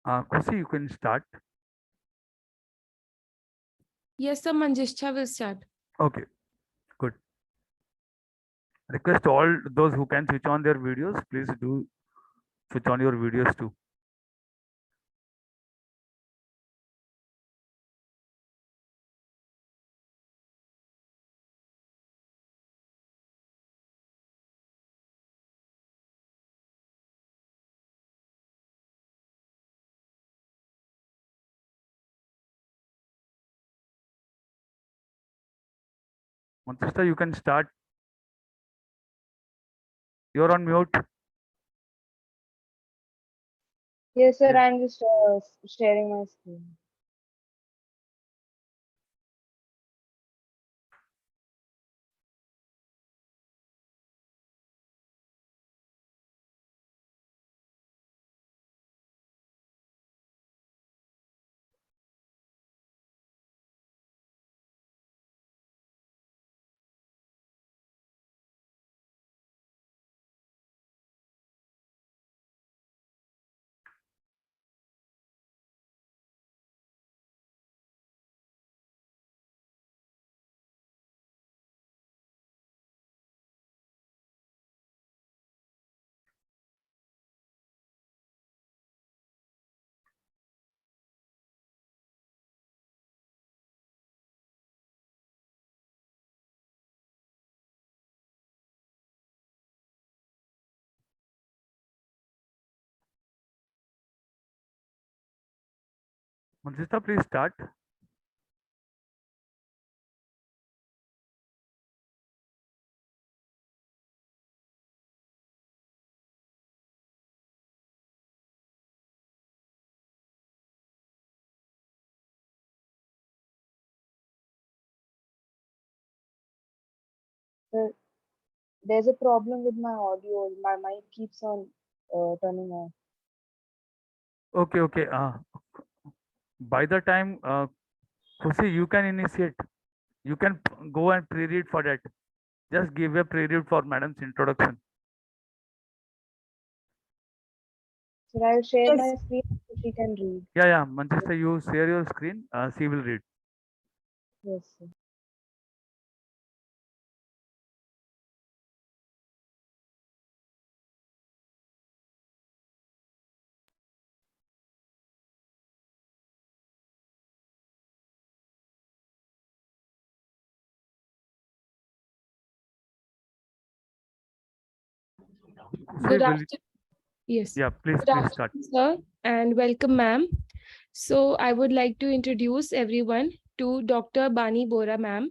Kusi, you can start. Yes, sir, Manjishcha will start. Okay, good. Request all those who can switch on their videos, please do switch on your videos too. Manchester, you can start. You're on mute. Yes, sir. Yes. I'm just sharing my screen. Manchester, please start. Sir, there's a problem with my audio. My mic keeps on turning off. Okay, okay. By the time, Kusi, you can initiate. You can go and pre-read for that. Just give a pre-read for madam's introduction. Sir, I'll share Yes. my screen so she can read. Yeah, yeah. Manchester, you share your screen. She will read. Yes, sir. Kusi, Good will you? afternoon. Yes. Yeah, Good please start. afternoon, sir, and welcome, ma'am. So I would like to introduce everyone to Dr. Bani Bora, ma'am.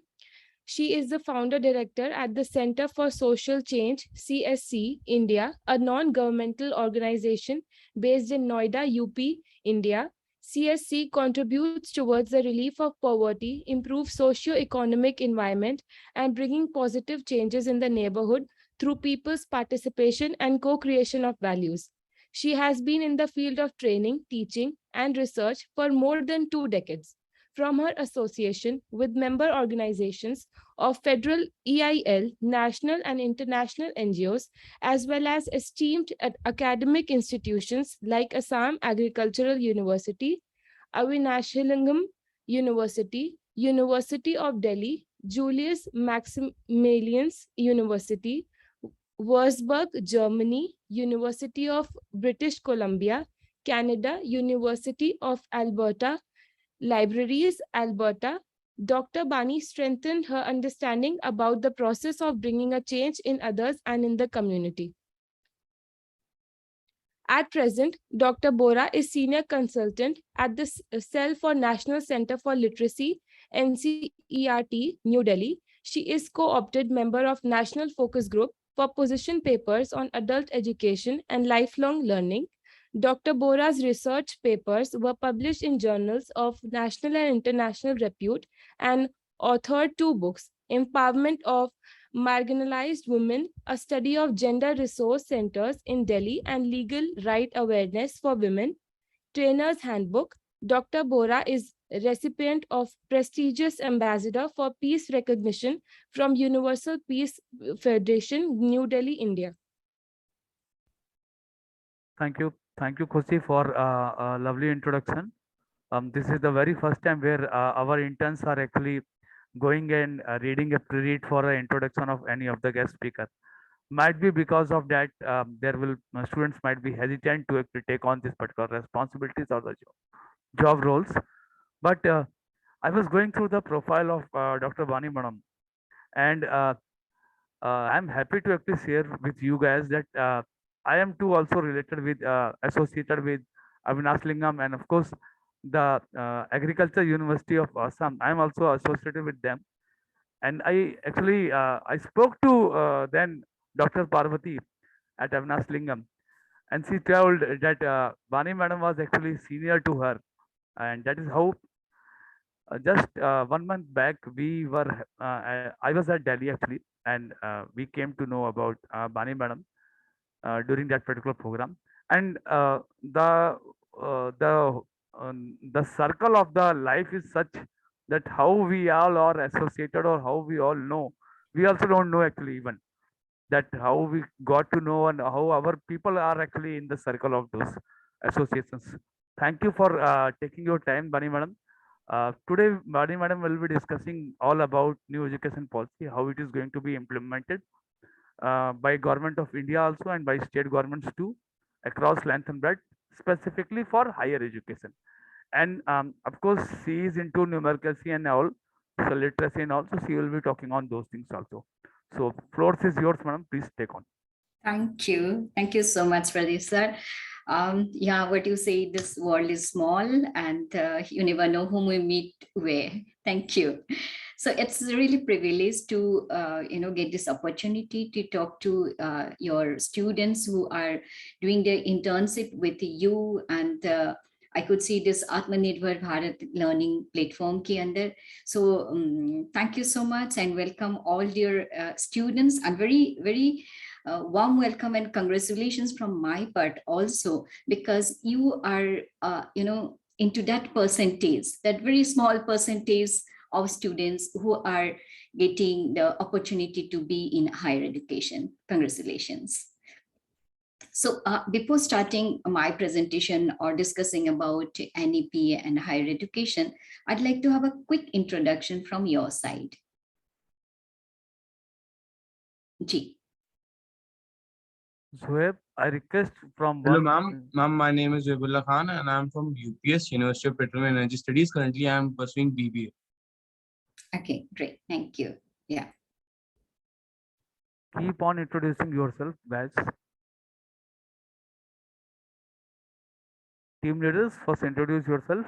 She is the founder director at the Center for Social Change, CSC, India, a non-governmental organization based in Noida, UP, India. CSC contributes towards the relief of poverty, improve socio-economic environment, and bringing positive changes in the neighborhood through people's participation and co-creation of values. She has been in the field of training, teaching, and research for more than 2 decades. From her association with member organizations of federal EIL, national and international NGOs, as well as esteemed academic institutions like Assam Agricultural University, Avinashalingam University, University of Delhi, Julius Maximilians University, Würzburg, Germany, University of British Columbia, Canada, University of Alberta, Libraries, Alberta, Dr. Bani strengthened her understanding about the process of bringing a change in others and in the community. At present, Dr. Bora is senior consultant at the Cell for National Center for Literacy, NCERT, New Delhi. She is co-opted member of National Focus Group for position papers on adult education and lifelong learning. Dr. Bora's research papers were published in journals of national and international repute and authored 2 books, Empowerment of Marginalized Women, a study of gender resource centers in Delhi and legal right awareness for women, Trainer's Handbook. Dr. Bora is recipient of prestigious Ambassador for Peace recognition from Universal Peace Federation, New Delhi, India. Thank you. Thank you, Khushi, for a lovely introduction. This is the very first time where our interns are actually going and reading a pre-read for an introduction of any of the guest speaker. Might be because of that, there will students might be hesitant to actually take on this particular responsibilities or the job roles. But I was going through the profile of Dr. Bani Madam, and I'm happy to actually share with you guys that I am too also related with associated with Avinash Lingam, and of course the Agriculture University of Assam. I'm also associated with them, and I actually I spoke to then Dr. Parvati at Avinash Lingam, and she told that Bani Madam was actually senior to her, and that is how just 1 month back we were I was at Delhi actually, and we came to know about Bani Madam during that particular program, and the circle of the life is such that how we all are associated or how we all know, we also don't know actually even that how we got to know and how our people are actually in the circle of those associations. Thank you for taking your time, Bani Madam. Today, Bani Madam will be discussing all about new education policy, how it is going to be implemented by government of India also and by state governments too, across length and breadth, specifically for higher education. And of course, she is into numeracy and all, so literacy and also she will be talking on those things also. So, floor is yours, madam. Please take on. Thank you. Thank you so much, Pradeep sir. Yeah, what you say, this world is small and you never know whom we meet where. Thank you. So it's really privileged to, get this opportunity to talk to your students who are doing their internship with you. And I could see this Atmanirbhar Bharat learning platform ke under. So thank you so much and welcome all dear students, and very, very warm welcome and congratulations from my part also, because you are, into that percentage, that very small percentage of students who are getting the opportunity to be in higher education. Congratulations. So before starting my presentation or discussing about NEP and higher education, I'd like to have a quick introduction from your side. Ji. Zoeb, I request from Hello, one. ma'am. Ma'am, my name is Zoebullah Khan and I'm from UPS, University of Petroleum and Energy Studies. Currently, I'm pursuing BBA. Okay, great. Thank you. Yeah. Keep on introducing yourself, guys. Team leaders, first introduce yourself.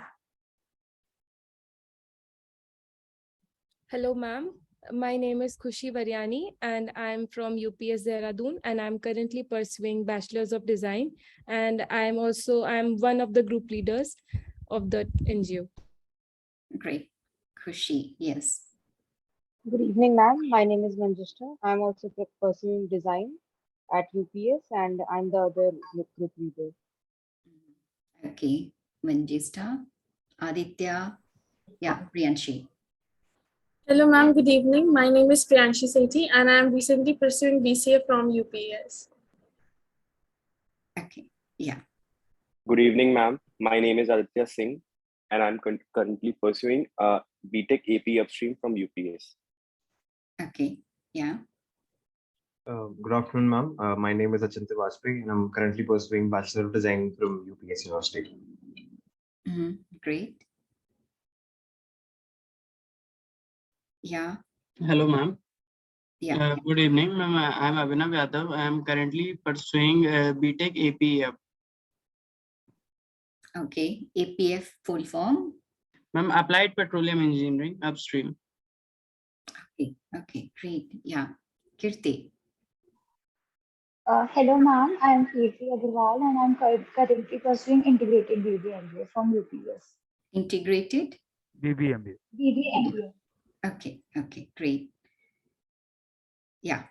Hello, ma'am. My name is Khushi Varyani, and I'm from UPS Dehradun, and I'm currently pursuing Bachelor's of Design. And I'm one of the group leaders of the NGO. Great. Khushi, yes. Good evening, ma'am. My name is Manjushta. I'm also pursuing design at UPS, and I'm the other group leader. Okay, Manjista, Aditya, yeah, Priyanshi. Hello, ma'am. Good evening. My name is Priyanshi Sethi, and I am recently pursuing BCA from UPS. Okay, yeah. Good evening, ma'am. My name is Aditya Singh, and I'm currently pursuing BTech AP Upstream from UPS. Okay, yeah. Good afternoon, ma'am. My name is Achintya Vajpayee, and I'm currently pursuing Bachelor of Design from UPS University. Great. Yeah. Hello, ma'am. Yeah. Good evening, ma'am. I'm Abhinav Yadav. I am currently pursuing BTech APF. Okay, APF full form. Ma'am, Applied Petroleum Engineering, upstream. Okay, great. Yeah. Kirti. Hello, ma'am. I am Kirti Agarwal, and I'm currently pursuing integrated BBMBA from UPS. Integrated? BBMBA. BBMBA. Okay, great. Yeah.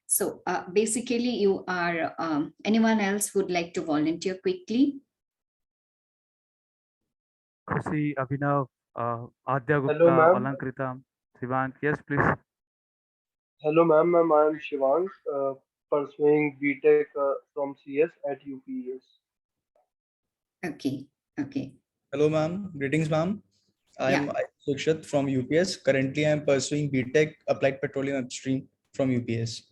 So basically you are, anyone else would like to volunteer quickly? Khushi, Abhinav, Adya Gupta, Hello, ma'am. Alankrita, Srijan. Yes, please. Hello, ma'am. I am Shivang. pursuing BTech from CS at UPS. Okay, okay. Hello, ma'am. Greetings, ma'am. I am Sukshat from UPS. Currently, I am pursuing BTech Applied Petroleum Upstream from UPS.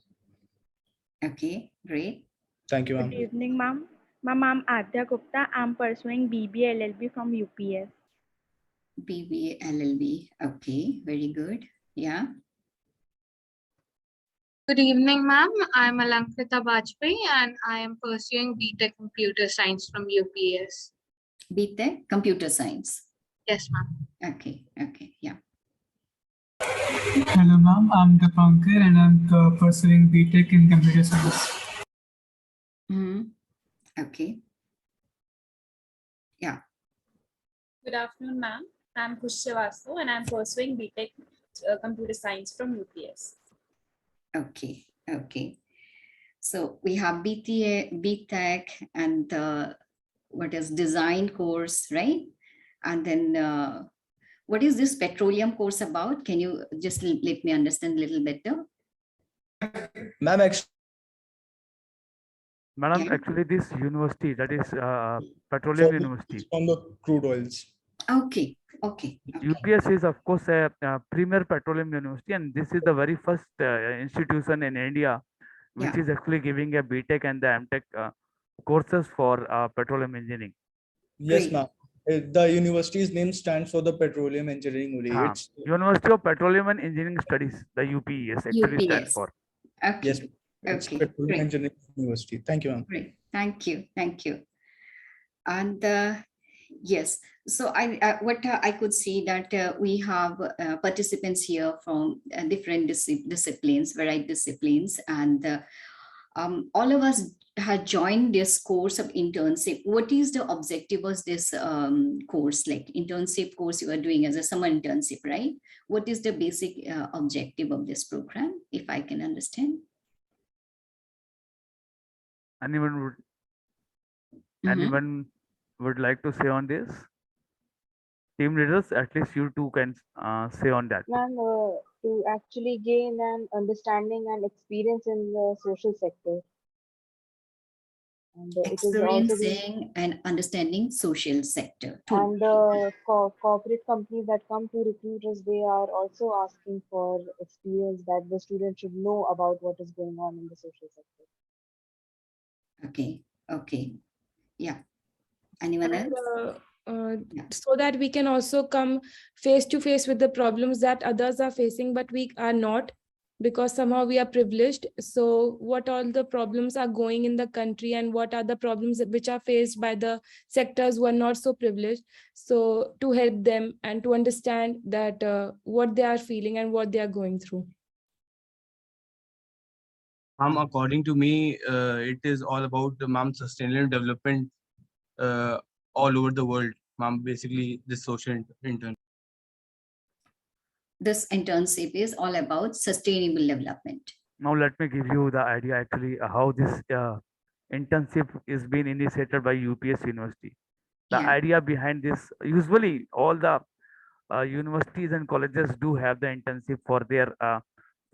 Okay, great. Thank you, Good ma'am. evening, ma'am. Ma'am, I'm Adya Gupta. I'm pursuing BBA LLB from UPS. BBA LLB. Okay, very good. Yeah. Good evening, ma'am. I'm Alankrita Bajpayee and I am pursuing BTech Computer Science from UPS. BTech Computer Science. Yes, ma'am. Okay, okay, yeah. Hello, ma'am. I'm Dipankar and I'm pursuing BTech in Computer Science. Okay. Yeah. Good afternoon, ma'am. I'm Khush Srivastav and I'm pursuing BTech Computer Science from UPS. Okay, okay. So we have BTech and what is design course, right? And then what is this petroleum course about? Can you just let me understand a little better? Ma'am, Madam, actually this university, that is Petroleum University. From the crude oils. Okay, okay. UPS is of course a premier petroleum university, and this is the very first institution in India which is actually giving a BTech and the MTech courses for petroleum engineering. Yes, ma'am. The university's name stands for the petroleum engineering only. It's University of Petroleum and Engineering Studies, the UPES actually stands UPS. for. Okay. yes, it's Okay, petroleum great. engineering university. Thank you, ma'am. Great. Thank you. Thank you. And yes, so what I could see that we have participants here from different disciplines, varied disciplines, and all of us have joined this course of internship. What is the objective of this course, like internship course you are doing as a summer internship, right? What is the basic objective of this program, if I can understand? Anyone would like to say on this? Team leaders, at least you two can say on that. Ma'am, to actually gain an understanding and experience in the social sector. And it is also Experiencing and understanding social sector. and the corporate companies that come to recruit us, they are also asking for experience that the student should know about what is going on in the social sector. Okay, okay. Yeah. Anyone else? So that we can also come face to face with the problems that others are facing, but we are not, because somehow we are privileged. So what all the problems are going in the country and what are the problems which are faced by the sectors who are not so privileged. So to help them and to understand that what they are feeling and what they are going through. According to me, it is all about the sustainable development all over the world. Basically, this social intern. This internship is all about sustainable development. Now let me give you the idea actually how this internship is being initiated by UPS University. The idea behind this, usually all the universities and colleges do have the internship for their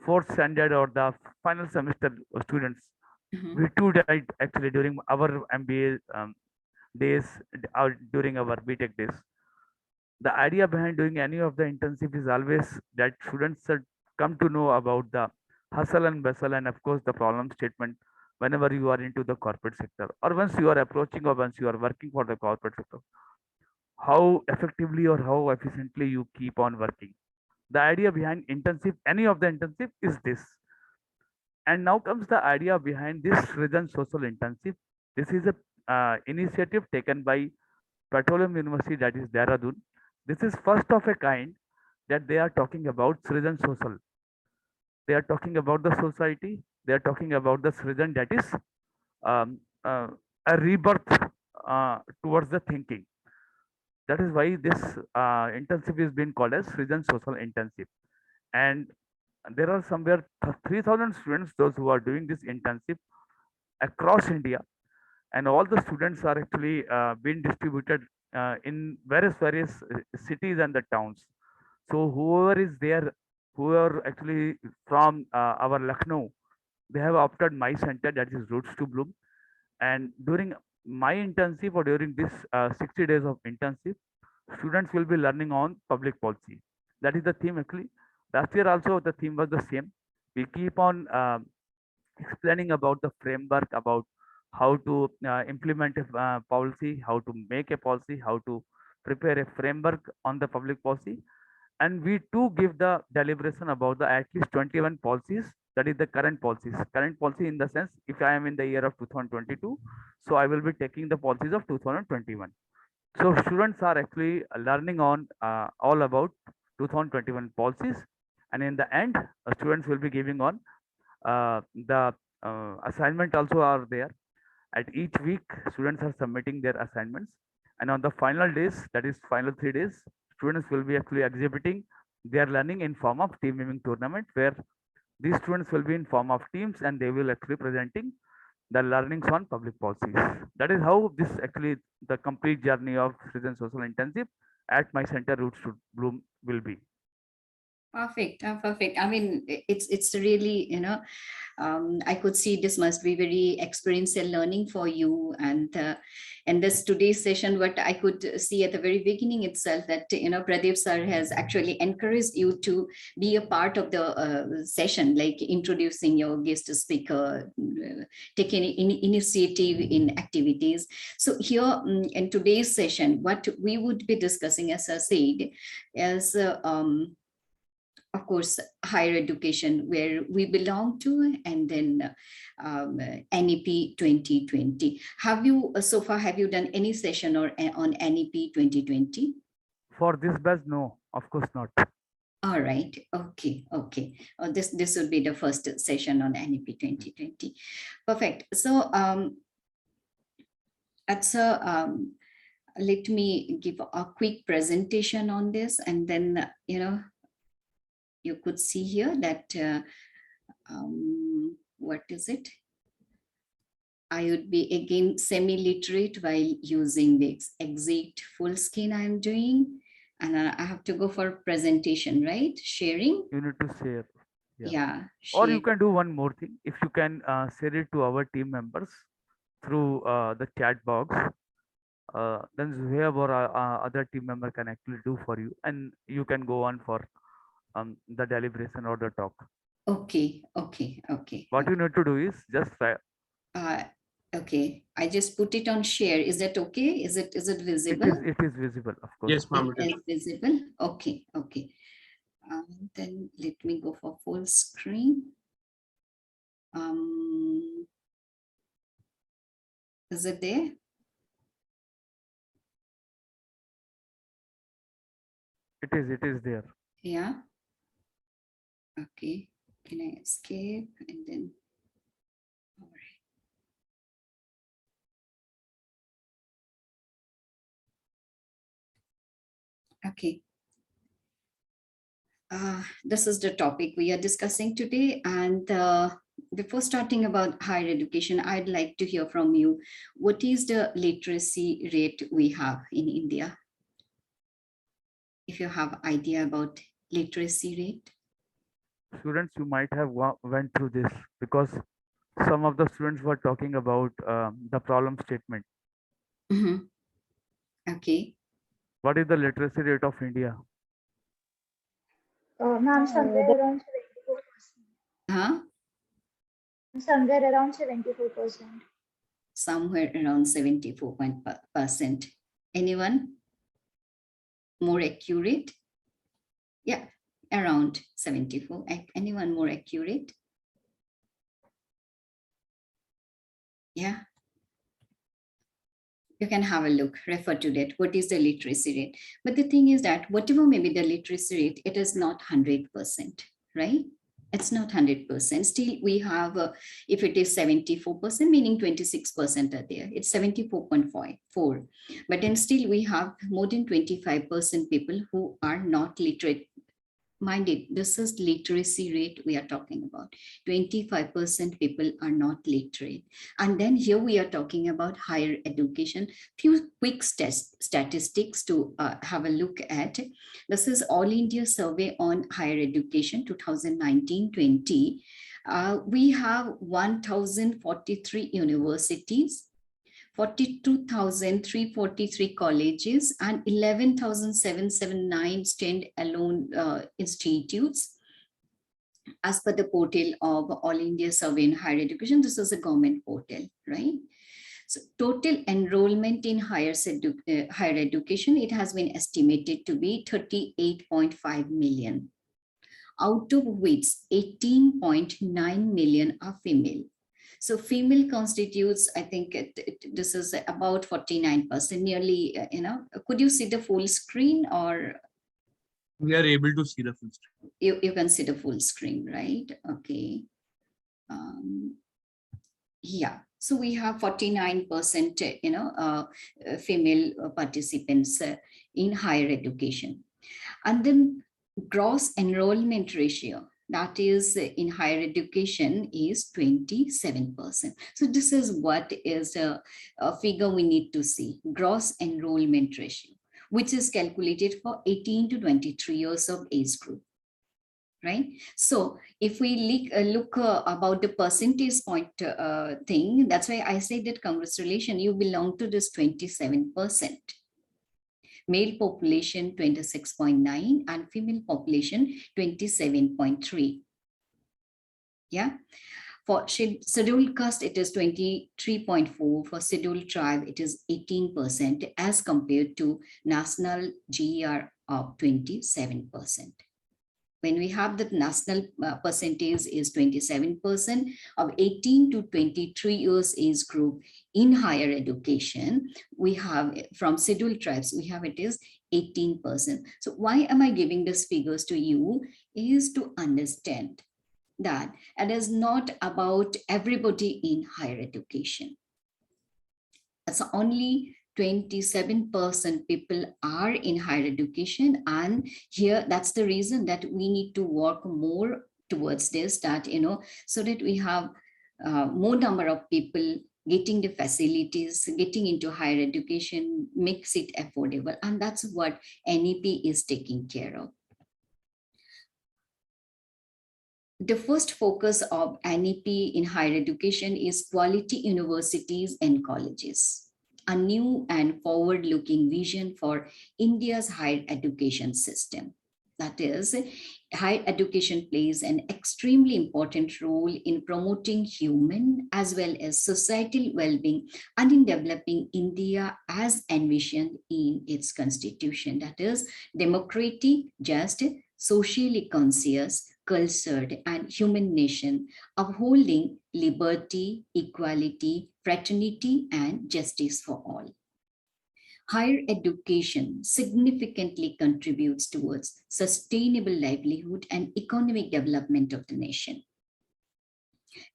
fourth standard or the final semester students. We do that actually during our MBA days or during our BTech days. The idea behind doing any of the internship is always that students should come to know about the hustle and bustle and of course the problem statement whenever you are into the corporate sector or once you are approaching or once you are working for the corporate sector, how effectively or how efficiently you keep on working. The idea behind internship, any of the internship is this. And now comes the idea behind this Srijan social internship. This is a initiative taken by Petroleum University, that is Dehradun. This is first of a kind that they are talking about Srijan social. They are talking about the society. They are talking about the Srijan, that is um, uh, a rebirth towards the thinking. That is why this internship is being called as Srijan social internship. And there are somewhere 3,000 students, those who are doing this internship across India. And all the students are actually being distributed in various cities and the towns. So whoever is there, who are actually from our Lucknow, they have opted my center, that is Roots to Bloom. And during my internship or during this 60 days of internship, students will be learning on public policy. That is the theme actually. Last year also the theme was the same. We keep on explaining about the framework, about how to implement a policy, how to make a policy, how to prepare a framework on the public policy. And we too give the deliberation about the at least 21 policies, that is the current policies. Current policy in the sense, if I am in the year of 2022, so I will be taking the policies of 2021. So students are actually learning on all about 2021 policies, and in the end, students will be giving on the assignment also are there. At each week, students are submitting their assignments, and on the final days, that is final 3 days, students will be actually exhibiting their learning in form of team building tournament, where these students will be in form of teams and they will actually presenting the learnings on public policies. That is how this actually the complete journey of Srijan social internship at my center Roots to Bloom will be. Perfect, perfect. I mean, it's really, I could see this must be very experiential learning for you. And this today's session, what I could see at the very beginning itself, that Pradeep sir has actually encouraged you to be a part of the session, like introducing your guest speaker, taking initiative in activities. So here in today's session, what we would be discussing, as I said, is of course, higher education, where we belong to, and then NEP 2020. Have you, so far, have you done any session or on NEP 2020? For this batch, no, of course not. All right. Okay. Okay. This would be the first session on NEP 2020. Perfect. So let me give a quick presentation on this, and then you could see here that what is it? I would be again semi-literate while using the exact full screen I'm doing. And I have to go for presentation, right? Sharing. You need to share. Yeah. Or you can do one more thing. If you can share it to our team members through the chat box, then Zuhaib or other team member can actually do for you, and you can go on for the deliberation or the talk. Okay, okay, okay. What you need to do is just try. Okay, I just put it on share. Is that okay? Is it visible? It is visible, of course. Yes, ma'am. It is visible. Okay, okay. Then let me go for full screen. Is it there? It is there. Yeah. Okay. Can I escape and then? All right. Okay. This is the topic we are discussing today. And before starting about higher education, I'd like to hear from you. What is the literacy rate we have in India? If you have idea about literacy rate. Students, you might have went through this, because some of the students were talking about the problem statement. Mm-hmm. Okay. What is the literacy rate of India? Ma'am, somewhere around 74%. Huh? Somewhere around 74%. Somewhere around 74%. Anyone more accurate? Yeah, around 74. Anyone more accurate? Yeah. You can have a look, refer to that. What is the literacy rate? But the thing is that whatever may be the literacy rate, it is not 100%, right? It's not 100%. Still, we have, if it is 74%, meaning 26% are there. It's 74.4. But then still, we have more than 25% people who are not literate. Mind it, this is literacy rate we are talking about. 25% people are not literate. And then here we are talking about higher education. Few quick statistics to have a look at. This is All India Survey on Higher Education 2019-20. We have 1,043 universities, 42,343 colleges, and 11,779 standalone institutes. As per the portal of All India Survey in Higher Education, this is a government portal, right? So total enrollment in higher education, it has been estimated to be 38.5 million, out of which 18.9 million are female. So female constitutes, I think this is about 49%, nearly, could you see the full screen, or? We are able to see the full screen. You can see the full screen, right? Okay. Yeah, so we have 49%, female participants in higher education. And then gross enrollment ratio, that is in higher education, is 27%. So this is what is a figure we need to see, gross enrollment ratio, which is calculated for 18 to 23 years of age group. Right? So if we look about the percentage point thing, that's why I say that congratulations, you belong to this 27%. Male population 26.9 and female population 27.3. Yeah. For scheduled caste, it is 23.4. For scheduled tribe, it is 18% as compared to national GER of 27%. When we have the national percentage is 27% of 18 to 23 years age group in higher education, we have from scheduled tribes, we have it is 18%. So why am I giving these figures to you is to understand that it is not about everybody in higher education. It's only 27% people are in higher education, and here that's the reason that we need to work more towards this, that so that we have more number of people getting the facilities, getting into higher education, makes it affordable, and that's what NEP is taking care of. The first focus of NEP in higher education is quality universities and colleges, a new and forward-looking vision for India's higher education system. That is, higher education plays an extremely important role in promoting human as well as societal well-being and in developing India as envisioned in its constitution. That is, democratic, just, socially conscious, cultured, and human nation, upholding liberty, equality, fraternity, and justice for all. Higher education significantly contributes towards sustainable livelihood and economic development of the nation.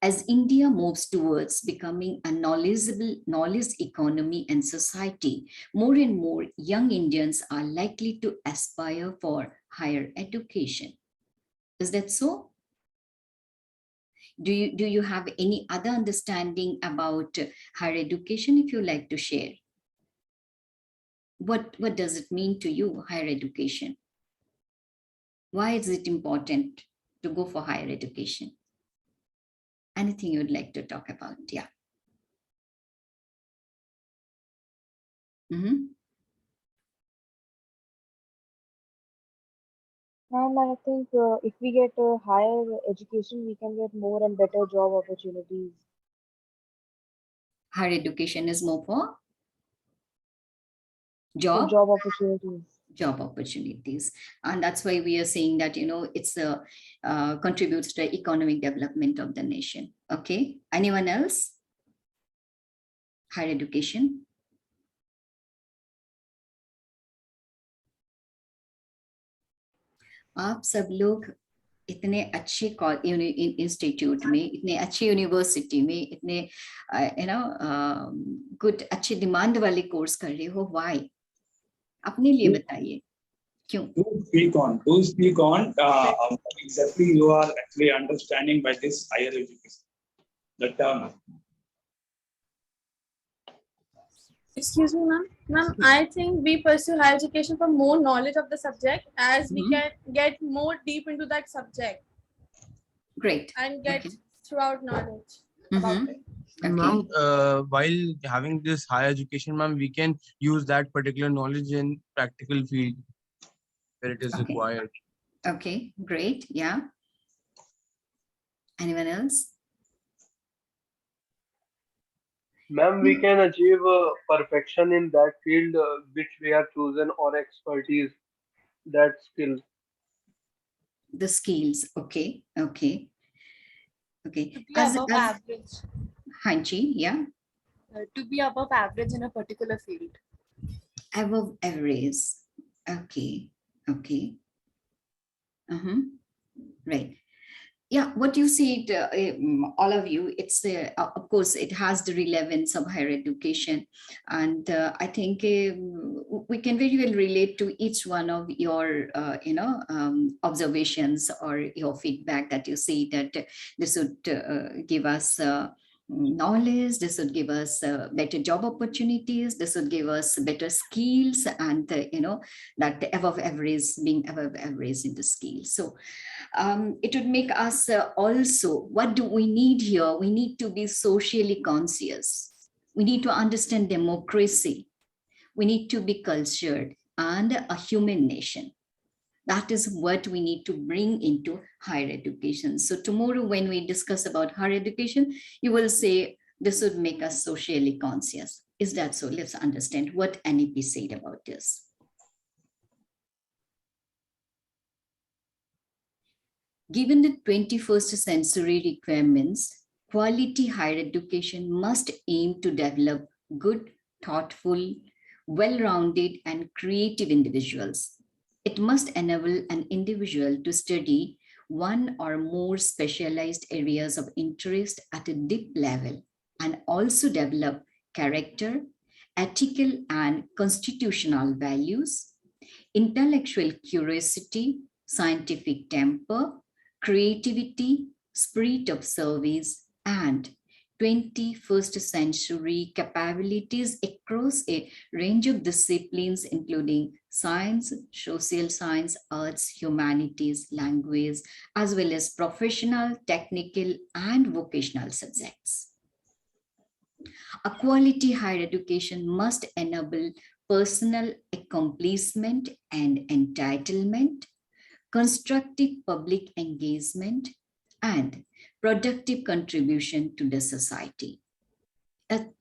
As India moves towards becoming a knowledge economy and society, more and more young Indians are likely to aspire for higher education. Is that so? Do you have any other understanding about higher education, if you like to share? What does it mean to you, higher education? Why is it important to go for higher education? Anything you'd like to talk about? Yeah. Ma'am, I think if we get a higher education, we can get more and better job opportunities. Higher education is more for So job opportunities. Job opportunities, and that's why we are saying that it's contributes to the economic development of the nation. Okay, anyone else? Higher education. आप सब लोग इतने अच्छे institute में, इतने अच्छे university में, इतने गुड अच्छे डिमांड वाले कोर्स कर रहे हो, व्हाई? अपने लिए बताइए क्यों? Do speak on exactly you are actually understanding by this higher education, the term. Excuse me, ma'am. Ma'am, I think we pursue higher education for more knowledge of the subject, as we can get more deep into that subject. Great. and get throughout knowledge Mhm. about it. And ma'am, while having this higher education, ma'am, we can use that particular knowledge in practical field where it is Okay. required. Okay, great. Yeah. Anyone else? Ma'am, we can achieve perfection in that field which we have chosen or expertise, that skill. The skills. Okay. Okay. Okay. To be above average. Hanji, yeah. To be above average in a particular field. Above average. Okay. Okay. Right. Yeah, what you see, all of you, it's of course it has the relevance of higher education, and I think we can very well relate to each one of your observations or your feedback that you see that this would give us knowledge, this would give us better job opportunities, this would give us better skills, and that the above average, being above average in the skills. So it would make us also, what do we need here? We need to be socially conscious. We need to understand democracy. We need to be cultured and a human nation. That is what we need to bring into higher education. So tomorrow when we discuss about higher education, you will say this would make us socially conscious. Is that so? Let's understand what NEP said about this. Given the 21st century requirements, quality higher education must aim to develop good, thoughtful, well-rounded, and creative individuals. It must enable an individual to study one or more specialized areas of interest at a deep level and also develop character, ethical and constitutional values, intellectual curiosity, scientific temper, creativity, spirit of service, and 21st century capabilities across a range of disciplines, including science, social science, arts, humanities, language, as well as professional, technical, and vocational subjects. A quality higher education must enable personal accomplishment and entitlement, constructive public engagement, and productive contribution to the society.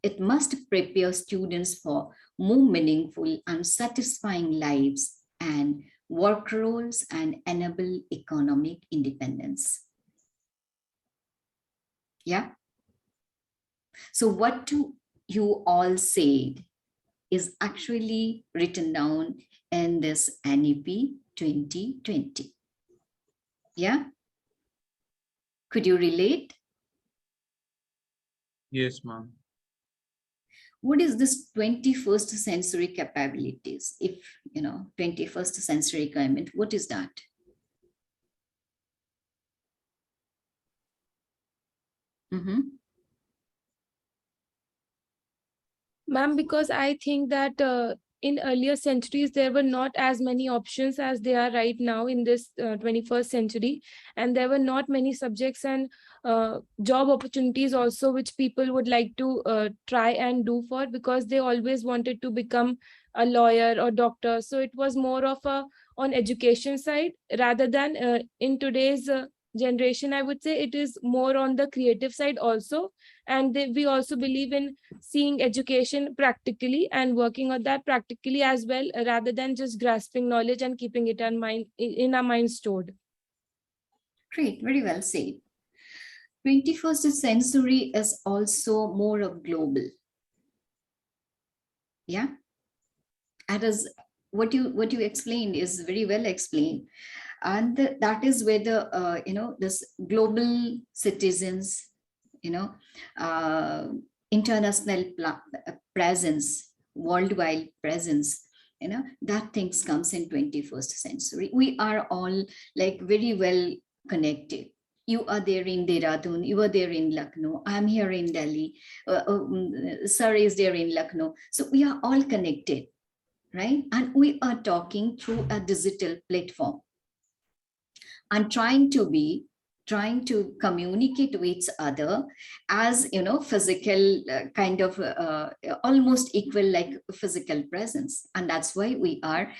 It must prepare students for more meaningful and satisfying lives and work roles and enable economic independence. Yeah. So what you all said is actually written down in this NEP 2020. Yeah. Could you relate? Yes, ma'am. What is this 21st century capabilities? If, 21st century requirement, what is that? Ma'am, because I think that in earlier centuries, there were not as many options as there are right now in this 21st century. And there were not many subjects and job opportunities also, which people would like to try and do for, because they always wanted to become a lawyer or doctor. So it was more of a on education side rather than in today's generation. I would say it is more on the creative side also. And we also believe in seeing education practically and working on that practically as well, rather than just grasping knowledge and keeping it in our mind stored. Great, very well said. 21st century is also more of global. Yeah. As what you explained is very well explained. And that is where the, this global citizens, international presence, worldwide presence, that things comes in 21st century. We are all like very well connected. You are there in Dehradun, you are there in Lucknow, I'm here in Delhi, sir is there in Lucknow. So we are all connected, right? And we are talking through a digital platform and trying to trying to communicate with each other as, physical kind of almost equal like physical presence. And that's why we are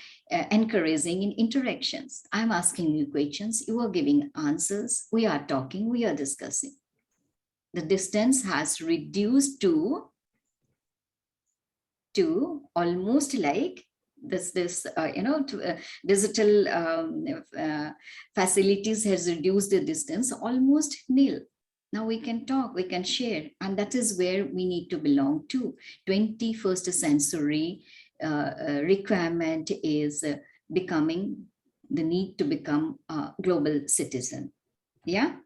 encouraging in interactions. I'm asking you questions, you are giving answers, we are talking, we are discussing. The distance has reduced to almost like digital facilities has reduced the distance almost nil. Now we can talk, we can share, and that is where we need to belong to. 21st century requirement is becoming the need to become a global citizen. Yeah.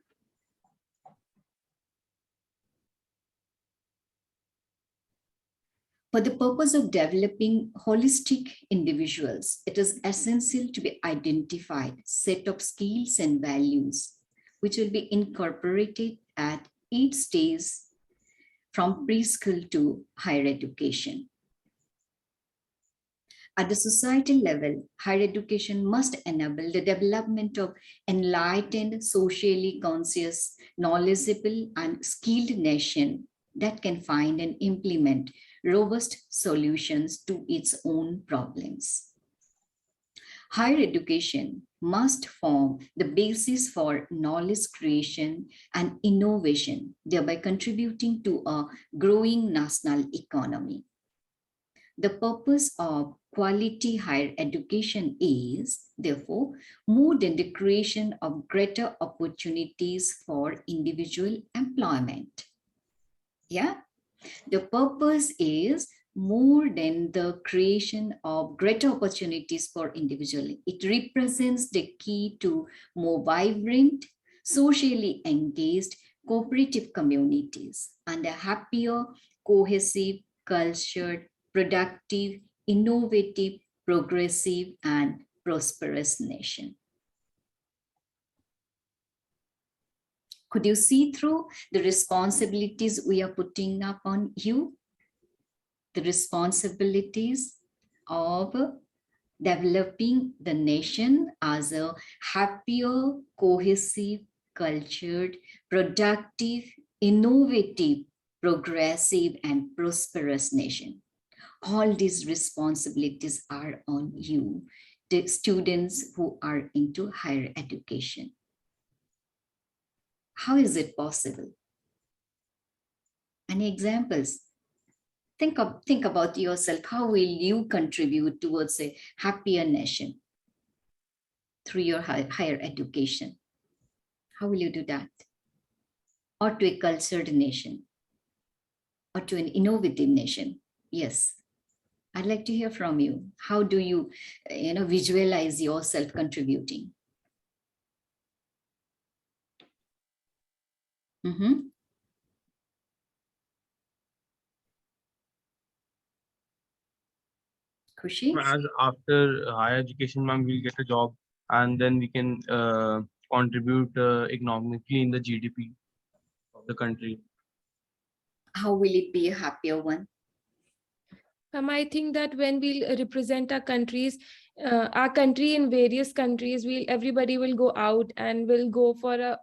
For the purpose of developing holistic individuals, it is essential to be identified set of skills and values which will be incorporated at each stage from preschool to higher education. At the societal level, higher education must enable the development of enlightened, socially conscious, knowledgeable, and skilled nation that can find and implement robust solutions to its own problems. Higher education must form the basis for knowledge creation and innovation, thereby contributing to a growing national economy. The purpose of quality higher education is, therefore, more than the creation of greater opportunities for individual employment. Yeah. The purpose is more than the creation of greater opportunities for individuals. It represents the key to more vibrant, socially engaged, cooperative communities and a happier, cohesive, cultured, productive, innovative, progressive, and prosperous nation. Could you see through the responsibilities we are putting up on you? The responsibilities of developing the nation as a happier, cohesive, cultured, productive, innovative, progressive, and prosperous nation. All these responsibilities are on you, the students who are into higher education. How is it possible? Any examples? Think about yourself. How will you contribute towards a happier nation through your higher education? How will you do that? Or to a cultured nation? Or to an innovative nation? Yes. I'd like to hear from you. How do you, visualize yourself contributing? Khushi? As after higher education, ma'am, we'll get a job and then we can contribute economically in the GDP of the country. How will it be a happier one? I think that when we represent our countries, our country in various countries, everybody will go out and will go for a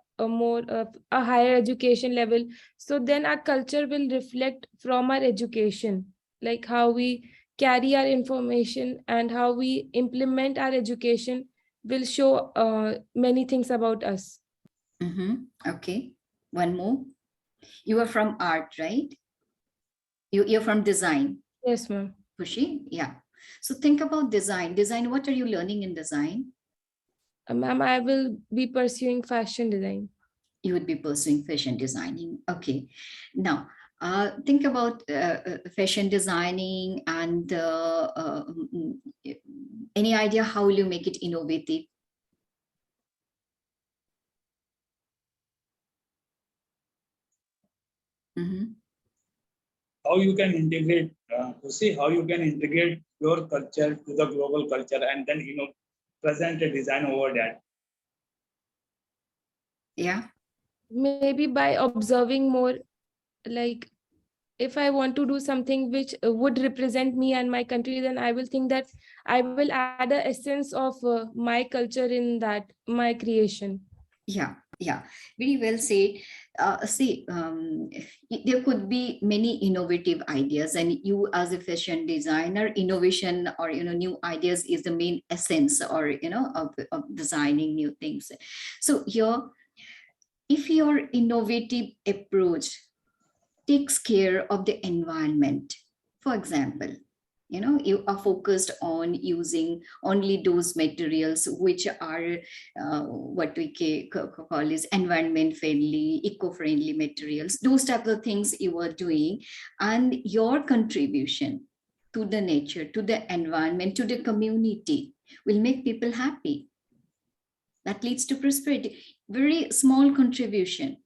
higher education level. So then our culture will reflect from our education, like how we carry our information and how we implement our education will show many things about us. Okay, one more. You are from art, right? You're from design. Yes, ma'am. Khushi, yeah. So think about design. Design, what are you learning in design? Ma'am, I will be pursuing fashion design. You would be pursuing fashion designing. Okay. Now, think about fashion designing and any idea how will you make it innovative? How you can integrate, how you can integrate your culture to the global culture and then, present a design over that. Yeah. Maybe by observing more, like if I want to do something which would represent me and my country, then I will think that I will add a essence of my culture in that, my creation. Yeah, yeah, very well said. See, there could be many innovative ideas, and you as a fashion designer, innovation or new ideas is the main essence, or of designing new things. So if your innovative approach takes care of the environment, for example, you are focused on using only those materials which are what we call is environment friendly, eco-friendly materials, those types of things you are doing, and your contribution to the nature, to the environment, to the community will make people happy. That leads to prosperity. Very small contribution,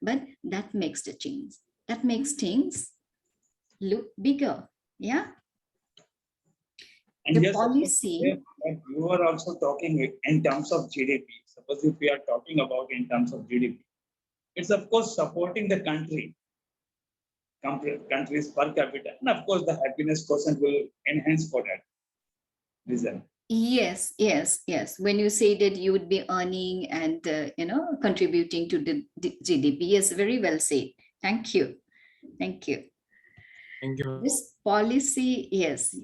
but that makes the change. That makes things look bigger. Yeah. And The yes, of course, policy. you are also talking in terms of GDP. Suppose if we are talking about in terms of GDP, it's of course supporting the countries per capita, and of course the happiness quotient will enhance for that reason. Yes, yes, yes. When you say that you would be earning and contributing to the GDP, yes, very well said. Thank you, thank you. Thank you. This policy, yes,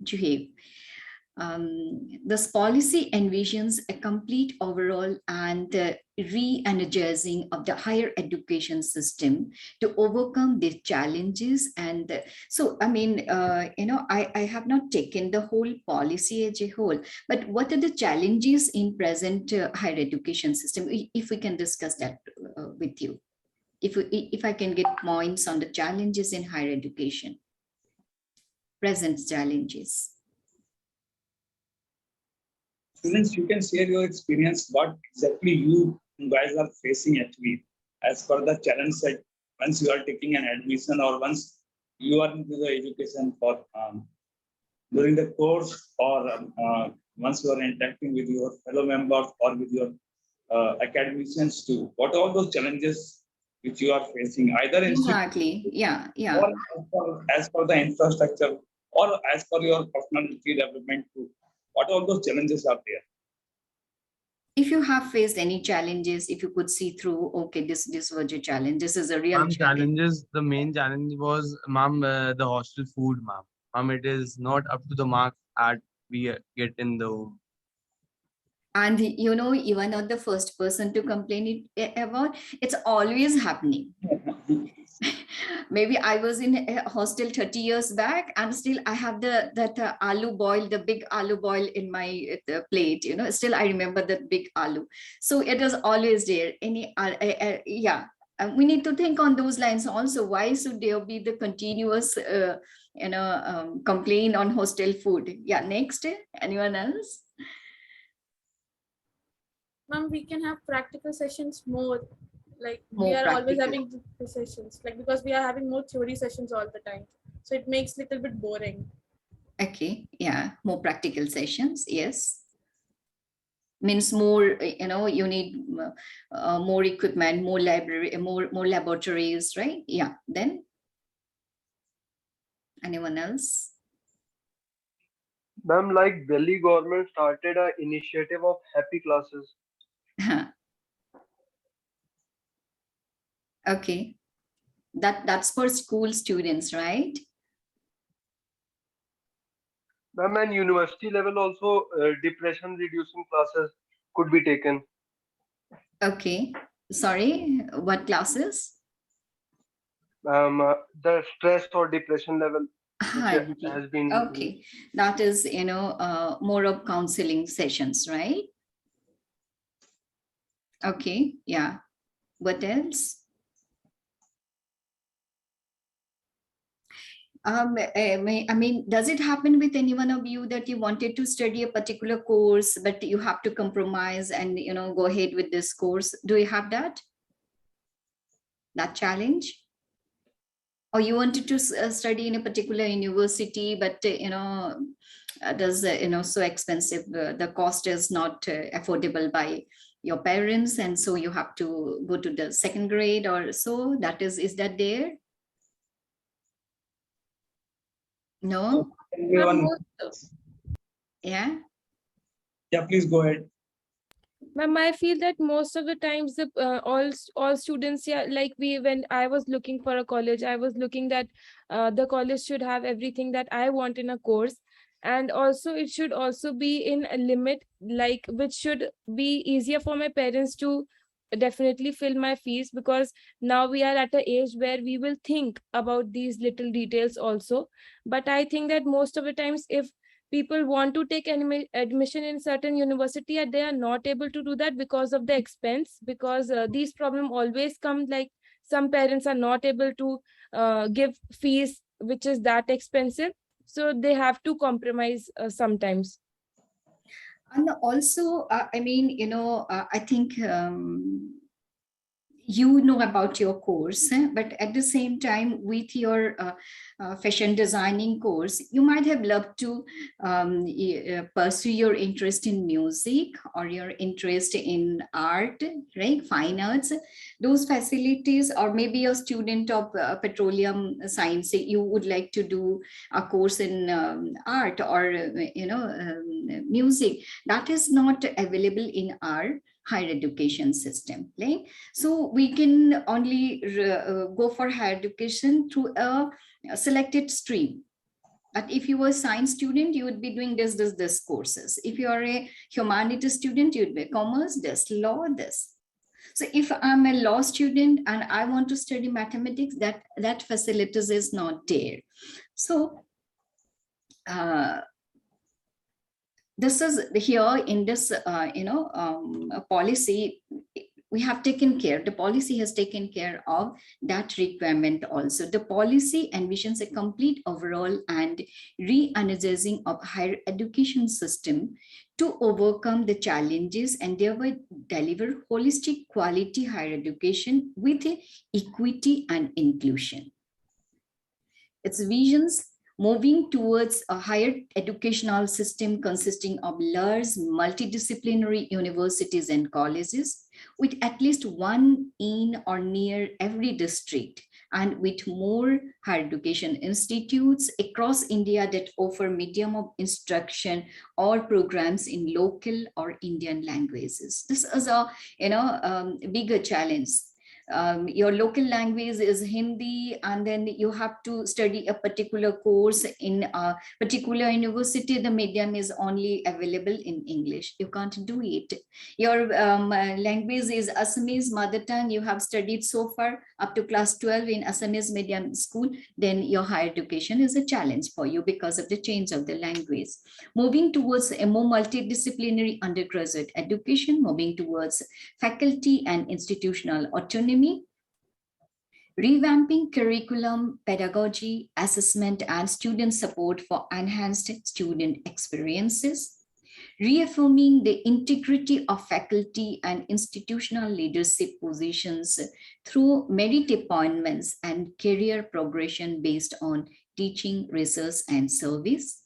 Juhaib. This policy envisions a complete overall and re-energizing of the higher education system to overcome these challenges. And so, I mean, I have not taken the whole policy as a whole, but what are the challenges in present higher education system? If we can discuss that with you, if I can get points on the challenges in higher education, present challenges. Students, you can share your experience, what exactly you guys are facing actually, as per the challenge set once you are taking an admission or once you are into the education for during the course, or once you are interacting with your fellow members or with your academicians too. What are all those challenges which you are facing, either in Exactly, yeah. or as per the infrastructure or as per your personality development too? What all those challenges are there? If you have faced any challenges, if you could see through, okay, this was your challenge, this is a real challenge. Challenges, the main challenge was, ma'am, the hostel food, ma'am. Ma'am, it is not up to the mark at we get in the home. And you are not the first person to complain about. It's always happening. Maybe I was in a hostel 30 years back, and still I have that aloo boil, the big aloo boil in my plate. Still I remember that big aloo. So it is always there. Yeah. We need to think on those lines also. Why should there be the continuous, complaint on hostel food? Yeah. Next, anyone else? Ma'am, we can have practical sessions more. Like More we are always practical. having the sessions, like because we are having more theory sessions all the time. So it makes little bit boring. Okay, yeah, more practical sessions, yes. Means more, you need more equipment, more library, more laboratories, right? Yeah, then anyone else? Ma'am, like Delhi government started an initiative of happy classes. Okay, that's for school students, right? Ma'am, and university level also depression reducing classes could be taken. Okay, sorry, what classes? The stress or depression level which Okay, has been. okay, that is more of counseling sessions, right? Okay, yeah. What else? I mean, does it happen with any one of you that you wanted to study a particular course, but you have to compromise and go ahead with this course? Do you have that challenge? Or you wanted to study in a particular university, but does so expensive, the cost is not affordable by your parents, and so you have to go to the second grade or so? Is that there? No? Everyone. Yeah. Yeah, please go ahead. Ma'am, I feel that most of the times the all students, yeah, like when I was looking for a college, I was looking that the college should have everything that I want in a course, and also it should also be in a limit, like which should be easier for my parents to definitely fill my fees, because now we are at an age where we will think about these little details also. But I think that most of the times, if people want to take admission in certain university and they are not able to do that because of the expense, because these problem always come, like some parents are not able to give fees which is that expensive, so they have to compromise sometimes. And also, I mean, I think you know about your course, but at the same time, with your fashion designing course, you might have loved to pursue your interest in music or your interest in art, right? Fine arts, those facilities, or maybe a student of petroleum science, you would like to do a course in art or, music, that is not available in our higher education system, right? So we can only go for higher education through a selected stream. But if you were a science student, you would be doing this courses. If you are a humanities student, you'd be commerce, this, law, this. So if I'm a law student and I want to study mathematics, that facilities is not there. So this is here in this, policy, we have taken care, the policy has taken care of that requirement also. The policy envisions a complete overall and re-energizing of higher education system to overcome the challenges and thereby deliver holistic quality higher education with equity and inclusion. Its visions moving towards a higher educational system consisting of large multidisciplinary universities and colleges, with at least one in or near every district, and with more higher education institutes across India that offer medium of instruction or programs in local or Indian languages. This is a bigger challenge. Your local language is Hindi, and then you have to study a particular course in a particular university. The medium is only available in English. You can't do it. Your language is Assamese mother tongue. You have studied so far up to class 12 in Assamese medium school. Then your higher education is a challenge for you because of the change of the language. Moving towards a more multidisciplinary undergraduate education, moving towards faculty and institutional autonomy, revamping curriculum, pedagogy, assessment, and student support for enhanced student experiences, reaffirming the integrity of faculty and institutional leadership positions through merit appointments and career progression based on teaching, research, and service,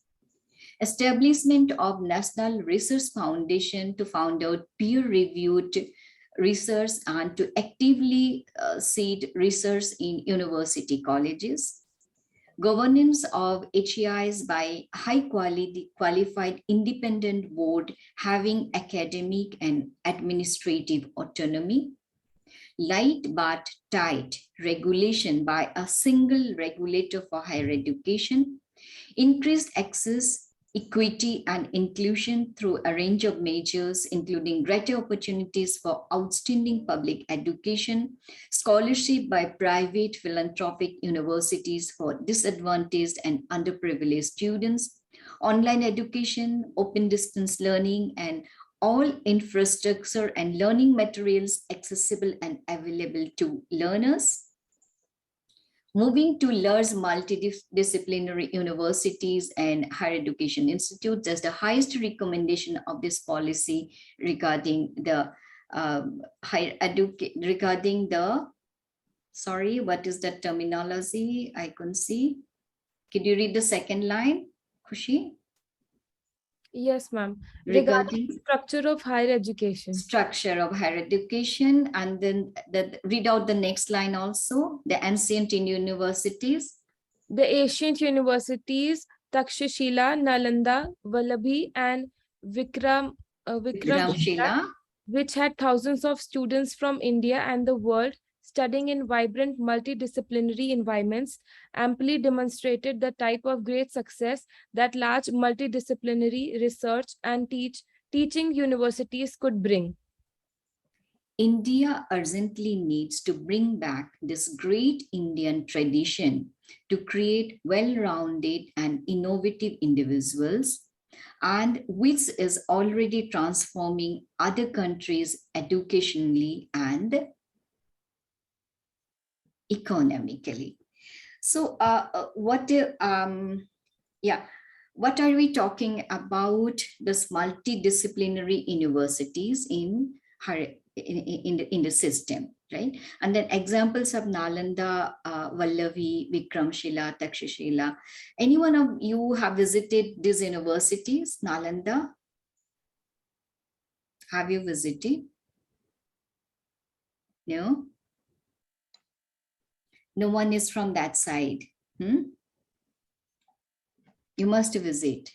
establishment of National Research Foundation to found out peer-reviewed research and to actively seed research in university colleges, governance of HEIs by high quality qualified independent board having academic and administrative autonomy, light but tight regulation by a single regulator for higher education, increased access, equity, and inclusion through a range of measures, including greater opportunities for outstanding public education, scholarship by private philanthropic universities for disadvantaged and underprivileged students, online education, open distance learning, and all infrastructure and learning materials accessible and available to learners. Moving to large multidisciplinary universities and higher education institutes, that's the highest recommendation of this policy regarding the sorry, what is that terminology? I couldn't see. Could you read the second line, Khushi? Yes, ma'am. Regarding structure of higher education. Structure of higher education, and then read out the next line also, the ancient universities. The ancient universities, Takshashila, Nalanda, Vallabhi, and Vikramshila which had thousands of students from India and the world studying in vibrant multidisciplinary environments, amply demonstrated the type of great success that large multidisciplinary research and teaching universities could bring. India urgently needs to bring back this great Indian tradition to create well-rounded and innovative individuals, and which is already transforming other countries educationally and economically. So what are we talking about this multidisciplinary universities in the system, right? And then examples of Nalanda, Vallavi, Vikramshila, Takshashila. Any one of you have visited these universities? Nalanda? Have you visited? No? No one is from that side. You must visit.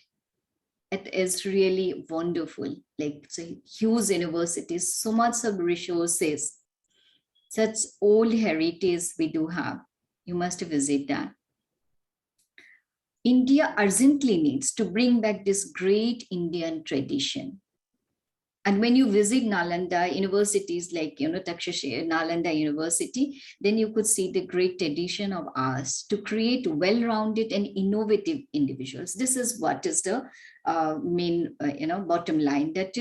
It is really wonderful. Like it's a huge university, so much of resources, such old heritage we do have. You must visit that. India urgently needs to bring back this great Indian tradition. And when you visit Nalanda universities like, Takshashila, Nalanda University, then you could see the great tradition of ours to create well-rounded and innovative individuals. This is what is the main, bottom line, that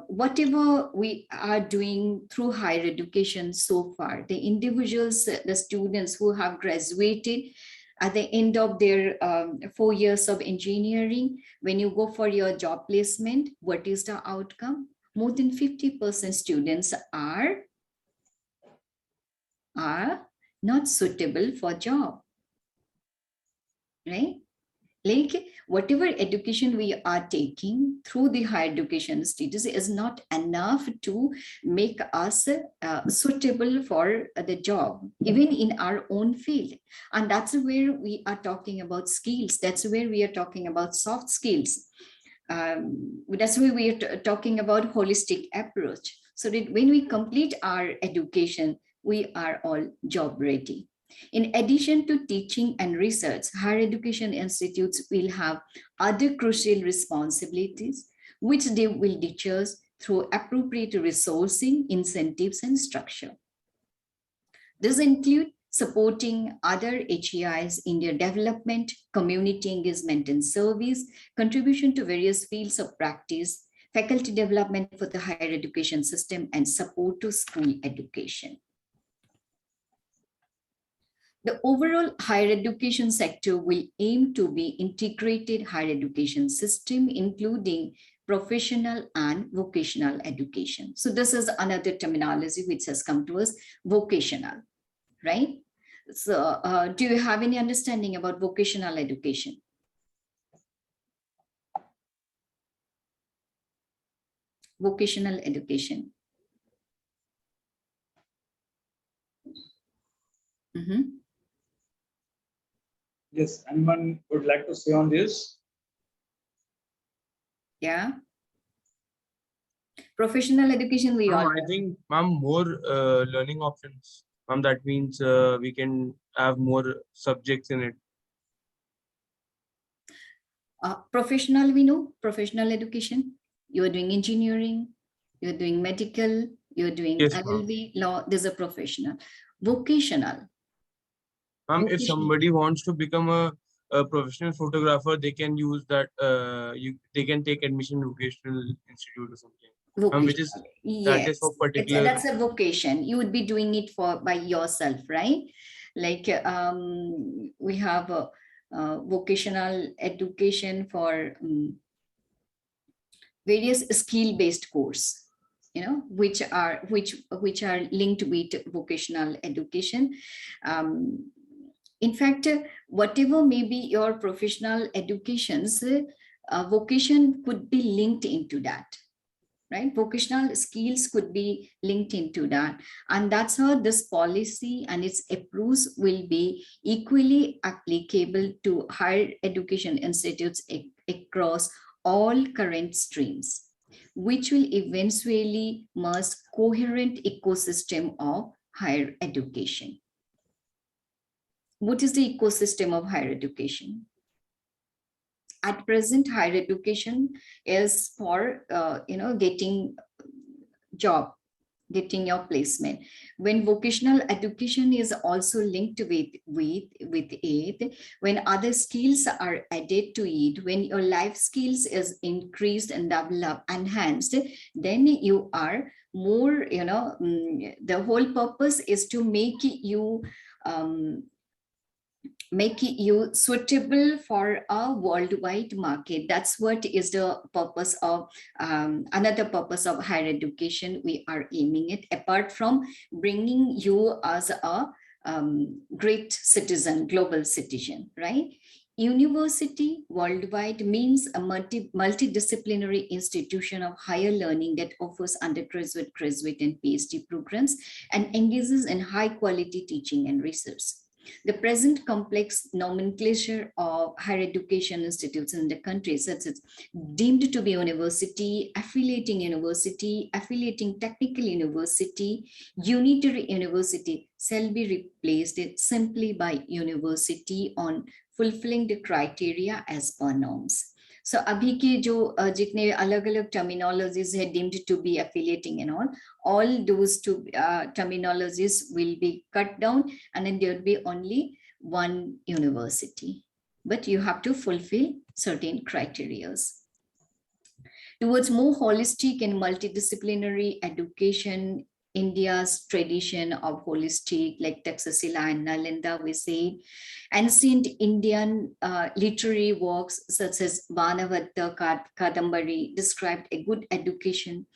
whatever we are doing through higher education so far, the individuals, the students who have graduated at the end of their 4 years of engineering, when you go for your job placement, what is the outcome? More than 50% students are not suitable for job, right? Like whatever education we are taking through the higher education status is not enough to make us suitable for the job, even in our own field. And that's where we are talking about skills. That's where we are talking about soft skills. That's why we are talking about holistic approach. So that when we complete our education, we are all job ready. In addition to teaching and research, higher education institutes will have other crucial responsibilities, which they will teach us through appropriate resourcing, incentives, and structure. This include supporting other HEIs in their development, community engagement and service, contribution to various fields of practice, faculty development for the higher education system, and support to school education. The overall higher education sector will aim to be integrated higher education system, including professional and vocational education. So this is another terminology which has come to us, vocational, right? So do you have any understanding about vocational education? Vocational education. Yes, anyone would like to say on this? Yeah. Professional education, we all. I think, ma'am, more learning options. Ma'am, that means we can have more subjects in it. Professional, we know, professional education. You are doing engineering, you're doing medical, you're doing LLB, law, there's a professional. Vocational. If somebody wants to become a professional photographer, they can use that, they can take admission in vocational institute or something. Which is, yes, that is for particular. That's a vocation. You would be doing it by yourself, right? Like we have a vocational education for various skill-based course, which are linked with vocational education. In fact, whatever may be your professional educations, vocation could be linked into that, right? Vocational skills could be linked into that. And that's how this policy and its approach will be equally applicable to higher education institutes across all current streams. which will eventually merge coherent ecosystem of higher education. What is the ecosystem of higher education? At present, higher education is for getting job, getting your placement. When vocational education is also linked with it, when other skills are added to it, when your life skills is increased and developed, enhanced, then you are more, the whole purpose is to make you suitable for a worldwide market. That's what is the purpose of another purpose of higher education we are aiming at, apart from bringing you as a great citizen, global citizen, right? University worldwide means a multidisciplinary institution of higher learning that offers undergraduate, graduate, and PhD programs and engages in high quality teaching and research. The present complex nomenclature of higher education institutes in the country, such as deemed to be university, affiliating technical university, unitary university, shall be replaced simply by university on fulfilling the criteria as per norms. So अभी के जो जितने अलग अलग terminologies है deemed to be affiliating and all those two terminologies will be cut down, and then there will be only one university. But you have to fulfill certain criteria. Towards more holistic and multidisciplinary education, India's tradition of holistic, like Taxila and Nalanda, we say, ancient Indian literary works such as Vanavatta Kadambari described a good education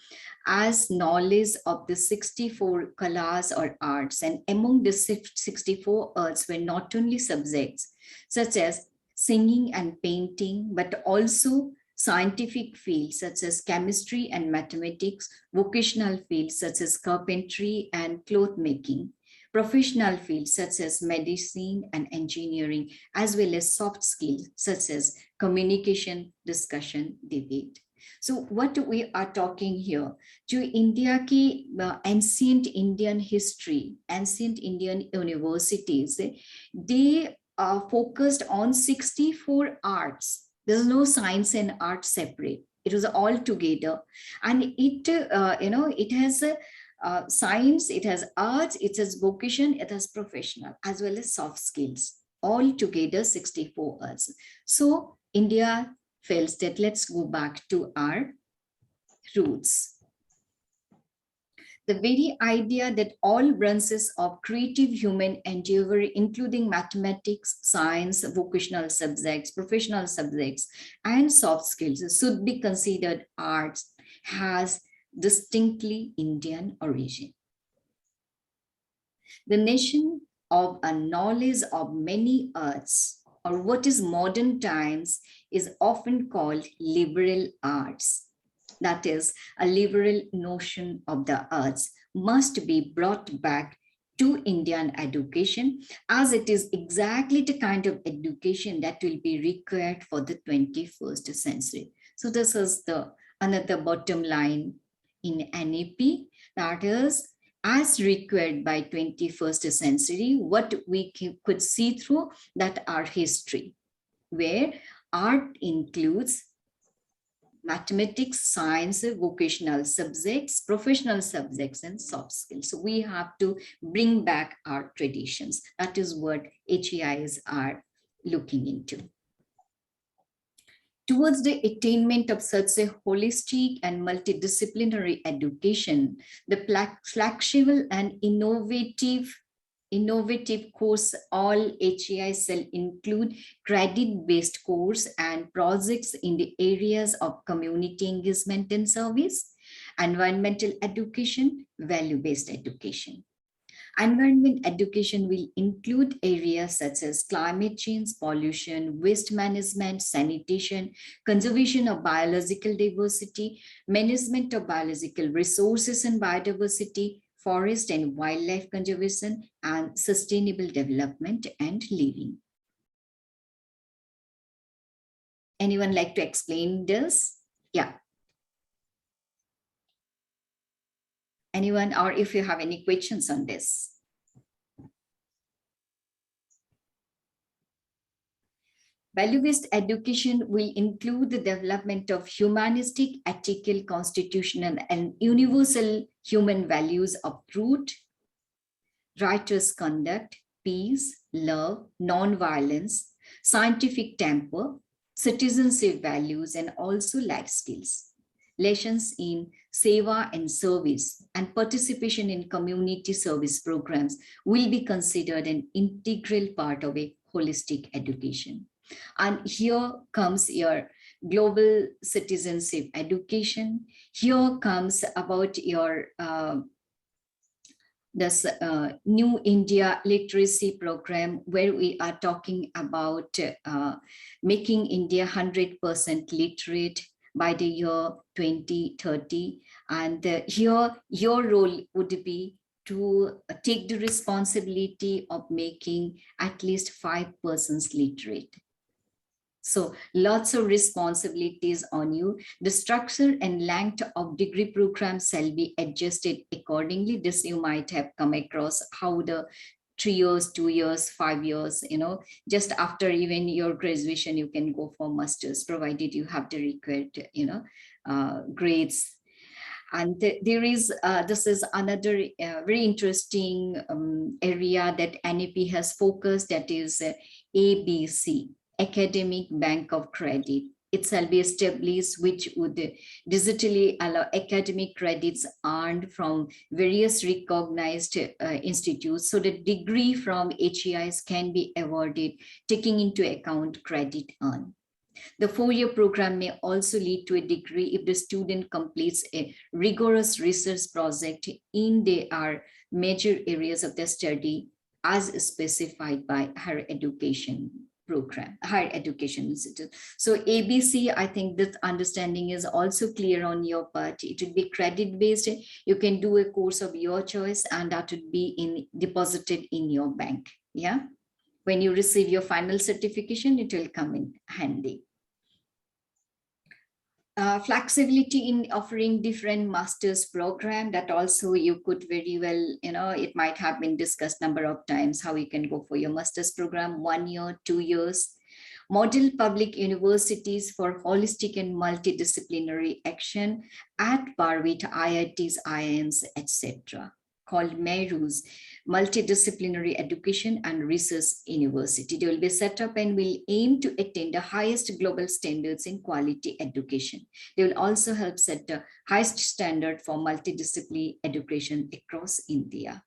as knowledge of the 64 kalas or arts, and among the 64 arts were not only subjects such as singing and painting, but also scientific fields such as chemistry and mathematics, vocational fields such as carpentry and cloth making, professional fields such as medicine and engineering, as well as soft skills such as communication, discussion, debate. So what we are talking here, to India ki ancient Indian history, ancient Indian universities, they are focused on 64 arts. There's no science and art separate. It was all together, and it has science, it has arts, it has vocation, it has professional, as well as soft skills. All together, 64 arts. So India feels that let's go back to our roots. The very idea that all branches of creative human endeavor, including mathematics, science, vocational subjects, professional subjects, and soft skills, should be considered arts, has distinctly Indian origin. The nation of a knowledge of many arts, or what is modern times, is often called liberal arts. That is, a liberal notion of the arts must be brought back to Indian education, as it is exactly the kind of education that will be required for the 21st century. So this is another bottom line in NEP, that is, as required by 21st century, what we could see through that our history, where art includes mathematics, science, vocational subjects, professional subjects, and soft skills. So we have to bring back our traditions. That is what HEIs are looking into. Towards the attainment of such a holistic and multidisciplinary education, the flexible and innovative course, all HEIs shall include credit-based course and projects in the areas of community engagement and service, environmental education, value-based education. Environment education will include areas such as climate change, pollution, waste management, sanitation, conservation of biological diversity, management of biological resources and biodiversity, forest and wildlife conservation, and sustainable development and living. Anyone like to explain this? Yeah. Anyone, or if you have any questions on this? Value-based education will include the development of humanistic, ethical, constitutional, and universal human values of truth, righteous conduct, peace, love, non-violence, scientific temper, citizenship values, and also life skills. Lessons in seva and service and participation in community service programs will be considered an integral part of a holistic education. And here comes your global citizenship education. Here comes about your this New India literacy program, where we are talking about making India 100% literate by the year 2030. And here your role would be to take the responsibility of making at least 5 persons literate. So lots of responsibilities on you. The structure and length of degree programs shall be adjusted accordingly. This you might have come across, how the 3 years, 2 years, 5 years, just after even your graduation, you can go for masters, provided you have the required, grades. And there is, this is another very interesting area that NEP has focused, that is ABC. Academic Bank of Credit. It shall be established, which would digitally allow academic credits earned from various recognized institutes, so that degree from HEIs can be awarded, taking into account credit earned. The 4-year program may also lead to a degree if the student completes a rigorous research project in their major areas of their study as specified by higher education program, higher education institute. So ABC, I think this understanding is also clear on your part. It would be credit based. You can do a course of your choice, and that would be deposited in your bank. Yeah. When you receive your final certification, it will come in handy. Flexibility in offering different master's program, that also you could very well, it might have been discussed number of times, how you can go for your master's program, 1 year, 2 years. Model public universities for holistic and multidisciplinary action at par with IITs, IIMs, etc., called MERUs, Multidisciplinary Education and Research University. They will be set up and will aim to attain the highest global standards in quality education. They will also help set the highest standard for multidisciplinary education across India.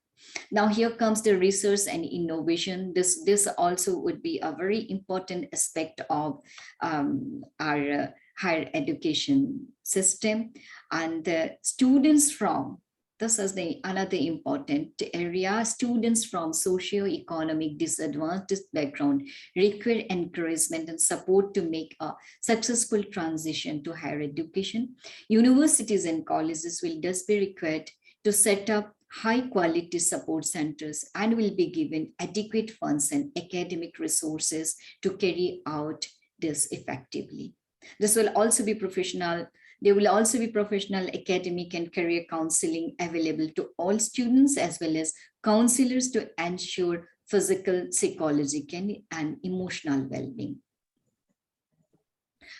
Now here comes the research and innovation. This also would be a very important aspect of our higher education system. And the students from, this is another important area, students from socio-economic disadvantaged background require encouragement and support to make a successful transition to higher education. Universities and colleges will thus be required to set up high quality support centers and will be given adequate funds and academic resources to carry out this effectively. This will also be professional. There will also be professional, academic, and career counseling available to all students, as well as counselors to ensure physical, psychological, and emotional well-being.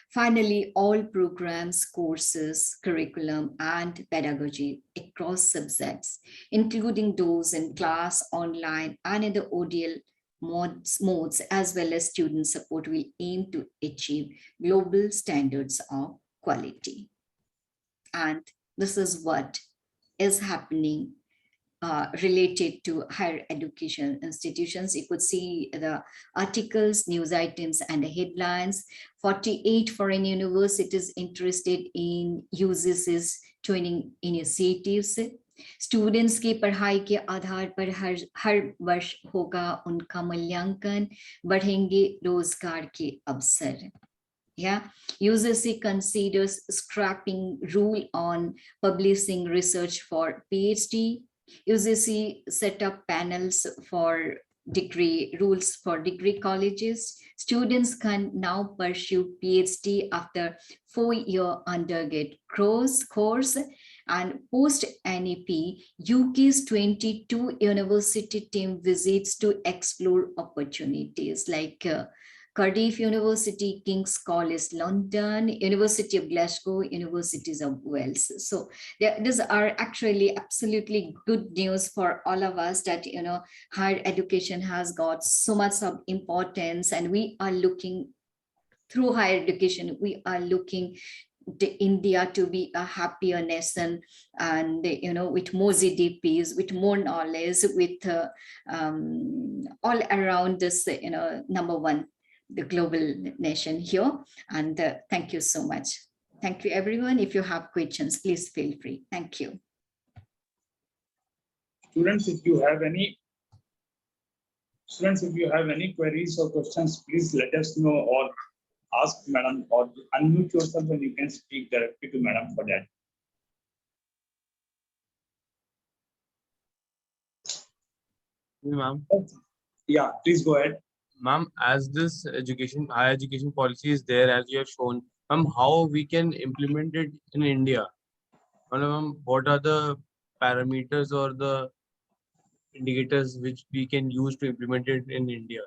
Finally, all programs, courses, curriculum, and pedagogy across subjects, including those in class, online, and in the ODL modes, as well as student support, will aim to achieve global standards of quality. And this is what is happening related to higher education institutions. You could see the articles, news items, and the headlines. 48 foreign universities interested in UGC's training initiatives. Students की पढ़ाई के आधार पर हर वर्ष होगा उनका मूल्यांकन, बढ़ेंगे रोजगार के अवसर. Yeah, UGC considers scrapping rule on publishing research for PhD. UGC set up panels for degree, rules for degree colleges. Students can now pursue PhD after 4-year undergrad course, And post NEP, UK's 22 university team visits to explore opportunities like Cardiff University, King's College London, University of Glasgow, Universities of Wales. So these are actually absolutely good news for all of us that, you know, higher education has got so much of importance, and we are looking through higher education, we are looking to India to be a happier nation, and, you know, with more GDPs, with more knowledge, with all around this, you know, number one, the global nation here. And thank you so much. Thank you, everyone. If you have questions, please feel free. Thank you. Students, if you have any queries or questions, please let us know, or ask madam, or unmute yourself and you can speak directly to madam for that. Ma'am. Yeah, please go ahead. Ma'am, as this higher education policy is there, as you have shown, ma'am, how we can implement it in India? Ma'am, what are the parameters or the indicators which we can use to implement it in India?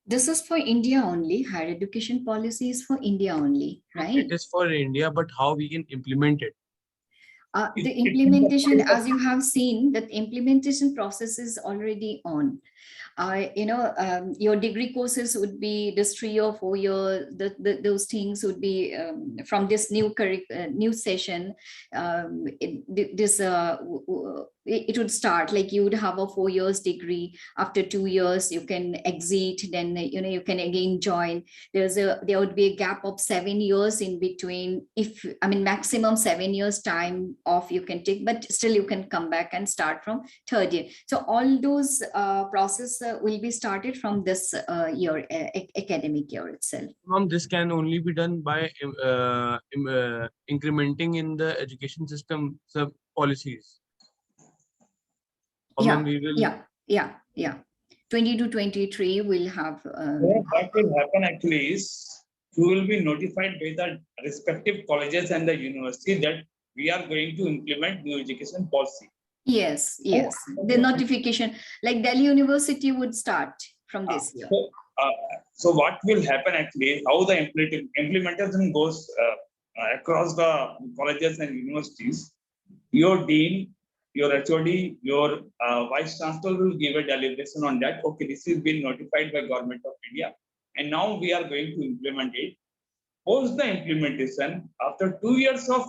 This is for India only. Higher education policy is for India only, right? It is for India, but how we can implement it? The implementation, as you have seen, that implementation process is already on. You know, your degree courses would be this 3 or 4 years, those things would be from this new new session. It would start like you would have a 4 years degree. After 2 years, you can exit, then, you know, you can again join. There would be a gap of 7 years in between. Maximum 7 years time off you can take, but still you can come back and start from 3rd year. So all those process will be started from this year, academic year itself. Ma'am, this can only be done by incrementing in the education system policies. Yeah. 20 to 23 will have. What will happen actually is you will be notified by the respective colleges and the university that we are going to implement new education policy. Yes. The notification, like Delhi University would start from this year. So what will happen actually, how the implementation goes across the colleges and universities, your dean, your HOD, your vice chancellor will give a deliberation on that. Okay, this is been notified by Government of India, and now we are going to implement it. Post the implementation, after 2 years of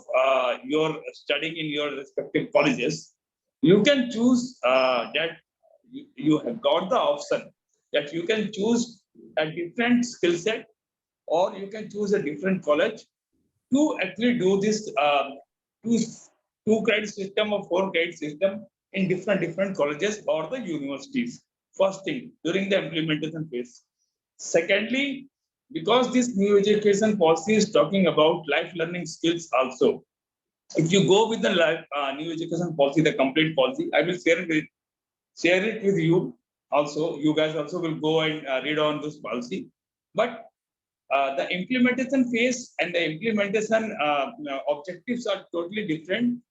your studying in your respective colleges, you can choose that you have got the option that you can choose a different skill set, or you can choose a different college to actually do this two credit system or 4 credit system in different colleges or the universities. First thing, during the implementation phase. Secondly, because this new education policy is talking about life learning skills also. If you go with the new education policy, the complete policy, I will share it with you also. You guys also will go and read on this policy. But the implementation phase and the implementation objectives are totally different,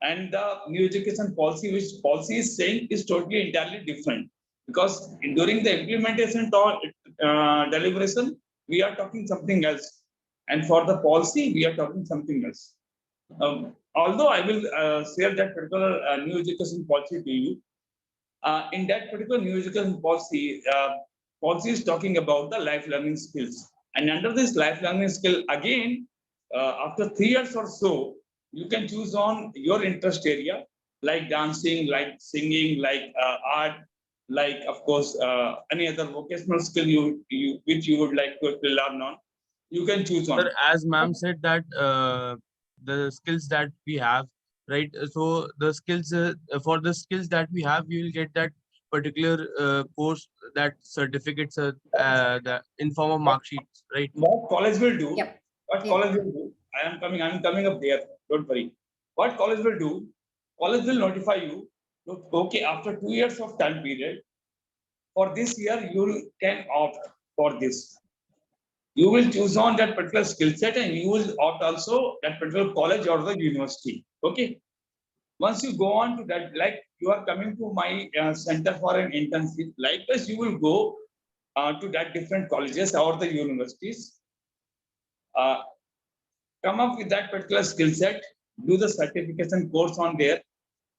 and the new education policy, which policy is saying, is totally entirely different, because during the implementation deliberation we are talking something else, and for the policy we are talking something else. Although I will share that particular new education policy to you. In that particular new education policy, policy is talking about the life learning skills. And under this life learning skill, again, after 3 years or so, you can choose on your interest area, like dancing, like singing, like art, like, of course, any other vocational skill which you would like to learn on. You can choose on. Sir, as ma'am said that the skills that we have, right? So the skills for the skills that we have, we will get that particular course, that certificates that in form of mark sheets, right? What college will do? Yep. College will do? I am coming up there. Don't worry. What college will do? College will notify you. Look, okay, after 2 years of time period, for this year you can opt for this. You will choose on that particular skill set and you will opt also that particular college or the university. Okay. Once you go on to that, like you are coming to my center for an internship, likewise you will go to that different colleges or the universities, come up with that particular skill set, do the certification course on there.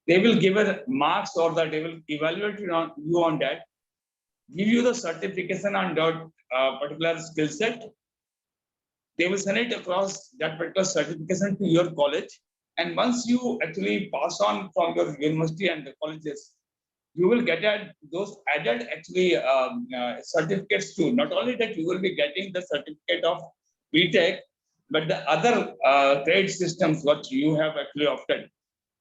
They will give a marks or that they will evaluate you on that, give you the certification on that particular skill set. They will send it across that particular certification to your college. And once you actually pass on from your university and the colleges, you will get those added actually certificates too. Not only that you will be getting the certificate of BTech, but the other trade systems what you have actually opted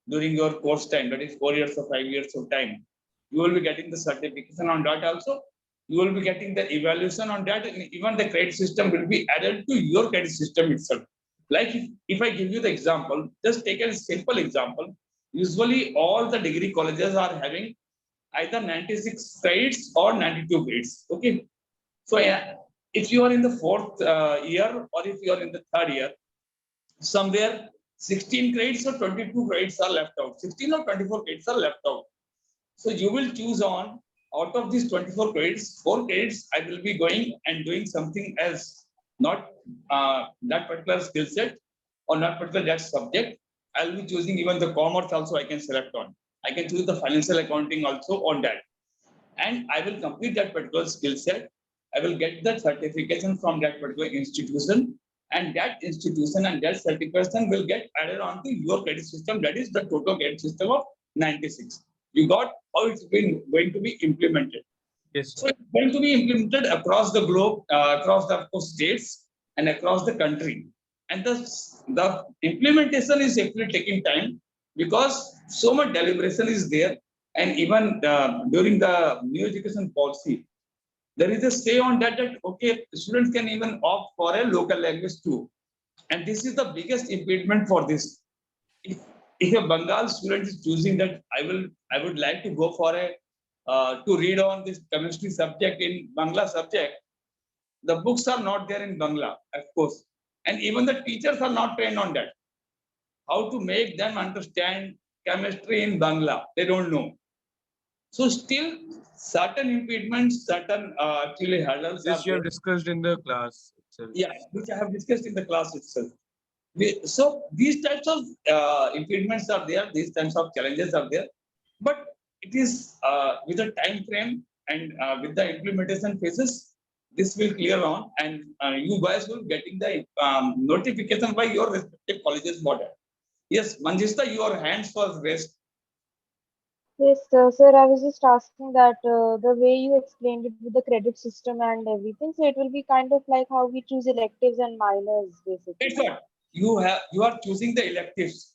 during your course time, that is 4 years or 5 years of time. You will be getting the certification on that also. You will be getting the evaluation on that, and even the credit system will be added to your credit system itself. Like if I give you the example, just take a simple example. Usually all the degree colleges are having either 96 credits or 92 grades. Okay. So yeah, if you are in the fourth year or if you are in the third year, somewhere 16 credits or 22 credits are left out. 16 or 24 credits are left out. So you will choose on out of these 24 credits, 4 credits I will be going and doing something else, not that particular skill set or not particular that subject. I'll be choosing even the commerce also I can select on. I can choose the financial accounting also on that. And I will complete that particular skill set. I will get the certification from that particular institution, and that institution and that certification will get added on to your credit system. That is the total credit system of 96. You got how it's been going to be implemented. Yes. So it's going to be implemented across the globe, across the states and across the country. And the implementation is actually taking time because so much deliberation is there. And even during the new education policy, there is a say on that, that okay, students can even opt for a local language too. And this is the biggest impediment for this. If a Bengal student is choosing that I would like to go for a to read on this chemistry subject in Bangla subject, the books are not there in Bangla, of course, and even the teachers are not trained on that. How to make them understand chemistry in Bangla? They don't know. So still, certain impediments, certain actually hurdles This are you have there. discussed in the class itself. Yeah, which I have discussed in the class itself. So these types of impediments are there, these types of challenges are there, but it is with the time frame and with the implementation phases, this will clear on, and you guys will getting the notification by your respective colleges model. Yes, Manjista, your hands was raised. Yes, sir, I was just asking that the way you explained it with the credit system and everything, so it will be kind of like how we choose electives and minors, It's basically. what you are choosing the electives,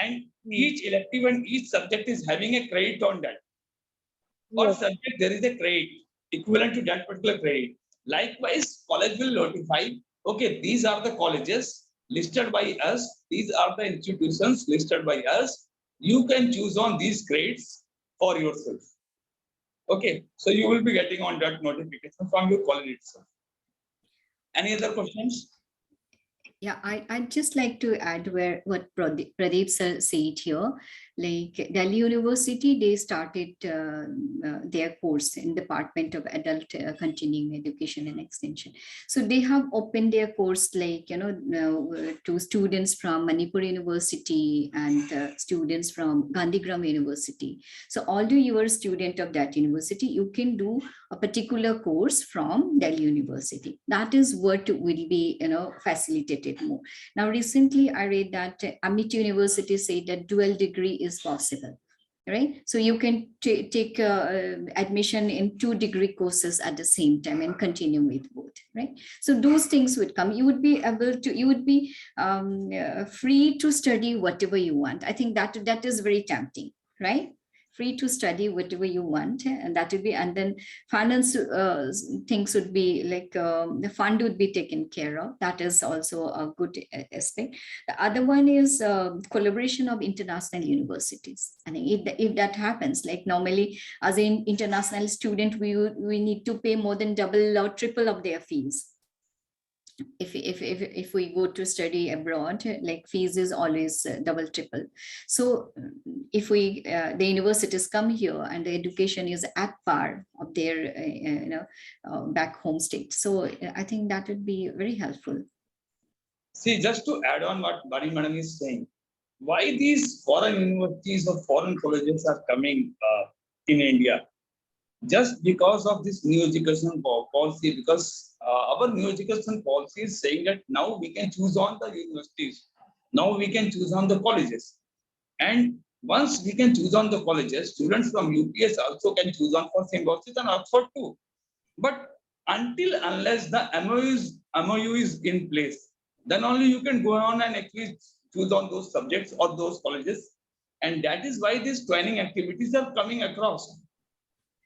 and each elective and each subject is having a credit on that. For Yes. subject, there is a credit equivalent to that particular credit. Likewise, college will notify, okay, these are the colleges listed by us, these are the institutions listed by us. You can choose on these grades for yourself. Okay, so you will be getting on that notification from your college itself. Any other questions? Yeah, I'd just like to add where what Pradeep sir said here. Like Delhi University, they started their course in Department of Adult Continuing Education and Extension. So they have opened their course like, to students from Manipur University and students from Gandhigram University. So although you are a student of that university, you can do a particular course from Delhi University. That is what will be, facilitated more. Now, recently I read that Amit University said that dual degree is possible, right? So you can take admission in 2 degree courses at the same time and continue with both, right? So those things would come. You would be able to, you would be free to study whatever you want. I think that is very tempting, right? Free to study whatever you want, and that would be, and then finance things would be like the fund would be taken care of. That is also a good aspect. The other one is collaboration of international universities. I think if that happens, like normally as an international student, we need to pay more than double or triple of their fees. if we go to study abroad, like fees is always double triple. So if we the universities come here and the education is at par of their back home state, so I think that would be very helpful. See, just to add on what Bani Madam is saying, why these foreign universities or foreign colleges are coming in India? Just because of this new education policy, because our new education policy is saying that now we can choose on the universities, now we can choose on the colleges. And once we can choose on the colleges, students from UPS also can choose on for Symbiosis and Oxford too. But until unless the MOU is in place, then only you can go on and actually choose on those subjects or those colleges. And that is why these training activities are coming across.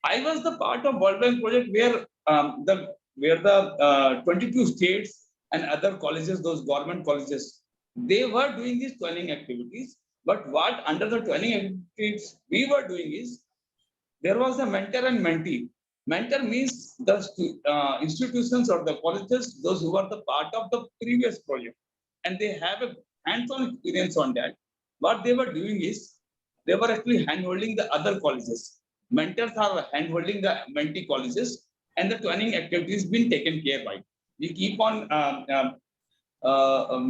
I was the part of World Bank project where the 22 states and other colleges, those government colleges, they were doing these training activities. But what under the training activities we were doing is, there was a mentor and mentee. Mentor means the institutions or the colleges, those who are the part of the previous project, and they have a hands-on experience on that. What they were doing is, they were actually hand-holding the other colleges. Mentors are hand-holding the mentee colleges, and the training activities been taken care by. We keep on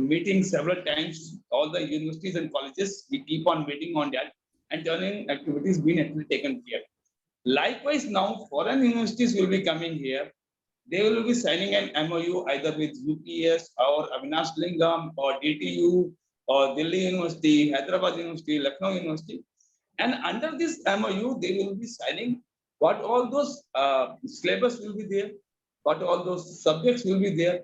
meeting several times, all the universities and colleges, we keep on meeting on that, and training activities being actually taken care. Likewise, now foreign universities will be coming here. They will be signing an MOU either with UPS or Avinash Lingam or DTU or Delhi University, Hyderabad University, Lucknow University. And under this MOU, they will be signing what all those syllabus will be there, what all those subjects will be there,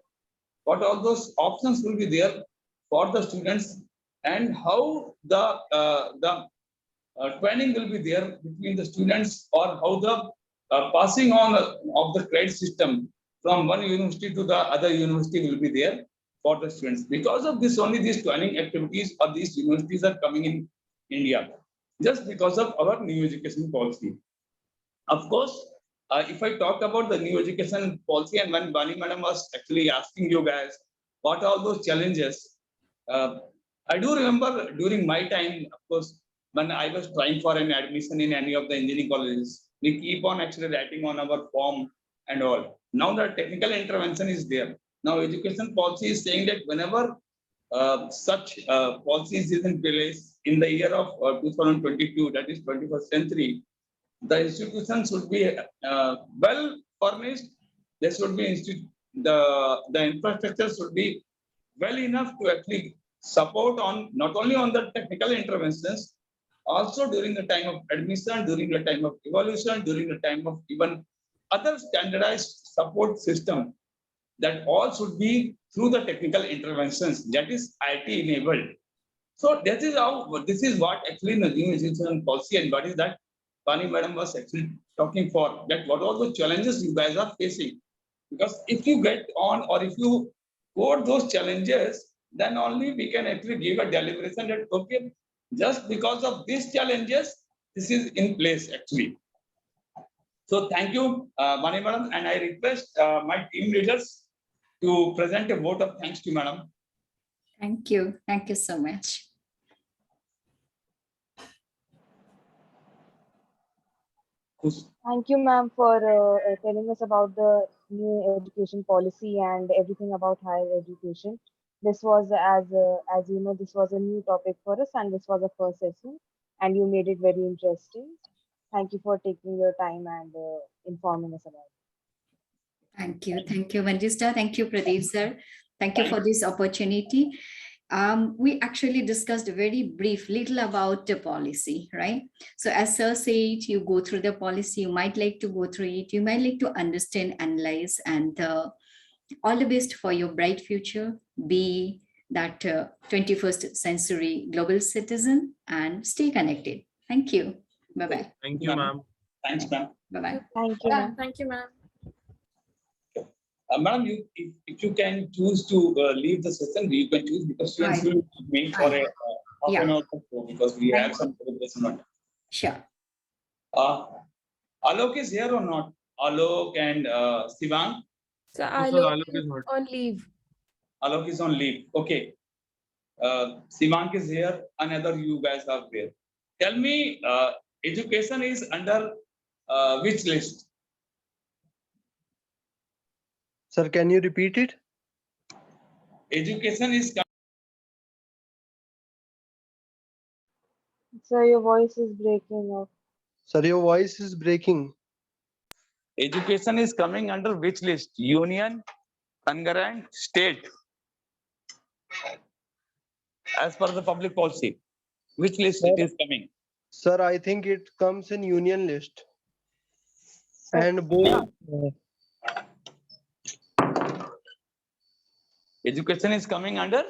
what all those options will be there for the students, and how the training will be there between the students, or how the passing on of the credit system from one university to the other university will be there for the students. Because of this, only these training activities or these universities are coming in India, just because of our new education policy. Of course, if I talk about the new education policy, and when Bani Madam was actually asking you guys, what are those challenges? I do remember during my time, of course, when I was trying for an admission in any of the engineering colleges, we keep on actually writing on our form and all. Now the technical intervention is there. Now education policy is saying that whenever such policies is in place in the year of 2022, that is 21st century, the institution should be well furnished. There should be the infrastructure should be well enough to actually support on not only on the technical interventions, also during the time of admission, during the time of evaluation, during the time of even other standardized support system, that all should be through the technical interventions, that is IT enabled. So this is what actually the new education policy, and what is that Bani Madam was actually talking for, that what are the challenges you guys are facing. Because if you get on, or if you code those challenges, then only we can actually give a deliberation that, okay, just because of these challenges, this is in place actually. So thank you, Bani Madam, and I request my team leaders to present a vote of thanks to Madam. Thank you. Thank you so much. Thank you, ma'am, for telling us about the new education policy and everything about higher education. This was, as you know, this was a new topic for us, and this was a first session, and you made it very interesting. Thank you for taking your time and informing us about it. Thank you. Thank you, Manjista. Thank you, Pradeep sir. Thank you for this opportunity. We actually discussed very brief little about the policy, right? So as sir said, you go through the policy, you might like to go through it, you might like to understand, analyze, and all the best for your bright future. Be that 21st century global citizen and stay connected. Thank you. Bye-bye. Thank you, ma'am. Thanks, ma'am. Bye-bye. Thank you, ma'am. Thank you, ma'am. Madam, if you can choose to leave the session, you can choose, because students will meet for a half an hour or so, because we have some presentation on that. Sure. Alok is here or not? Alok and Sivan? So Sir, Alok Alok is is not. on leave. Alok is on leave. Okay. Sivank is here. Another you guys are there. Tell me, education is under which list? Sir, can you repeat it? Education is Sir, your voice is breaking up. Sir, your voice is breaking. education is coming under which list? Union, concurrent, state. As per the public policy, which list it is coming? Sir, I think it comes in union list. And both. Education is coming under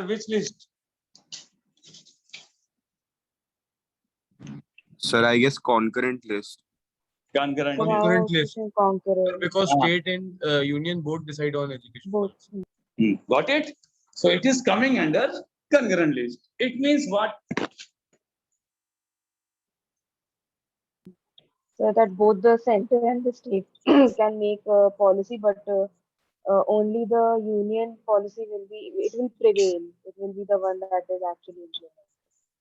which list? Sir, I guess concurrent list. Concurrent. Sir, I Concurrent also list. think concurrent. Because state and union both decide on education. Both. Got it? So it is coming under concurrent list. It means what? So that both the center and the state can make a policy, but only the union policy will prevail. It will be the one that is actually implemented.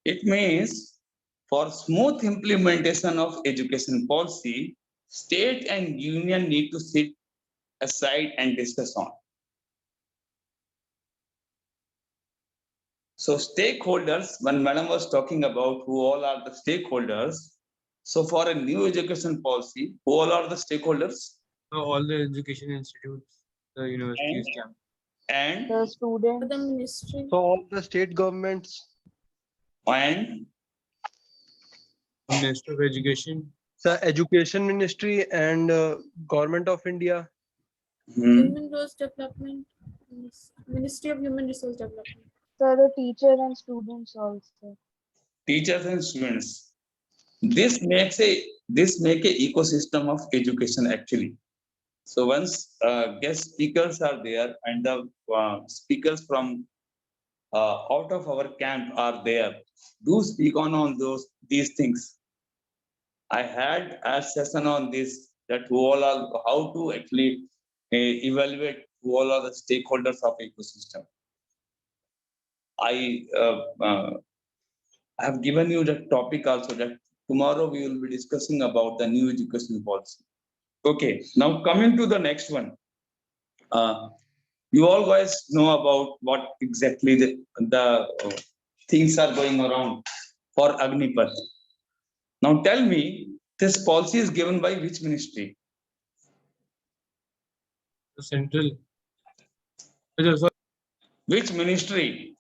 It means for smooth implementation of education policy, state and union need to sit aside and discuss on. So stakeholders, when Madam was talking about who all are the stakeholders, so for a new education policy, who all are the stakeholders? So all the education institutes, the universities, And the students, The ministry. So all the state governments. And Minister of Education. Sir, Education Ministry and Government of India. Human Resource Development. Ministry of Human Resource Development. so the teachers and students also. teachers and students. This make a ecosystem of education actually. So once guest speakers are there and the speakers from out of our camp are there, do speak on these things. I had a session on this, that who all are, how to actually evaluate who all are the stakeholders of ecosystem. I have given you the topic also, that tomorrow we will be discussing about the new education policy. Okay, now coming to the next one. You all guys know about what exactly the things are going around for Agnipath. Now tell me, this policy is given by which ministry? The central. Which ministry?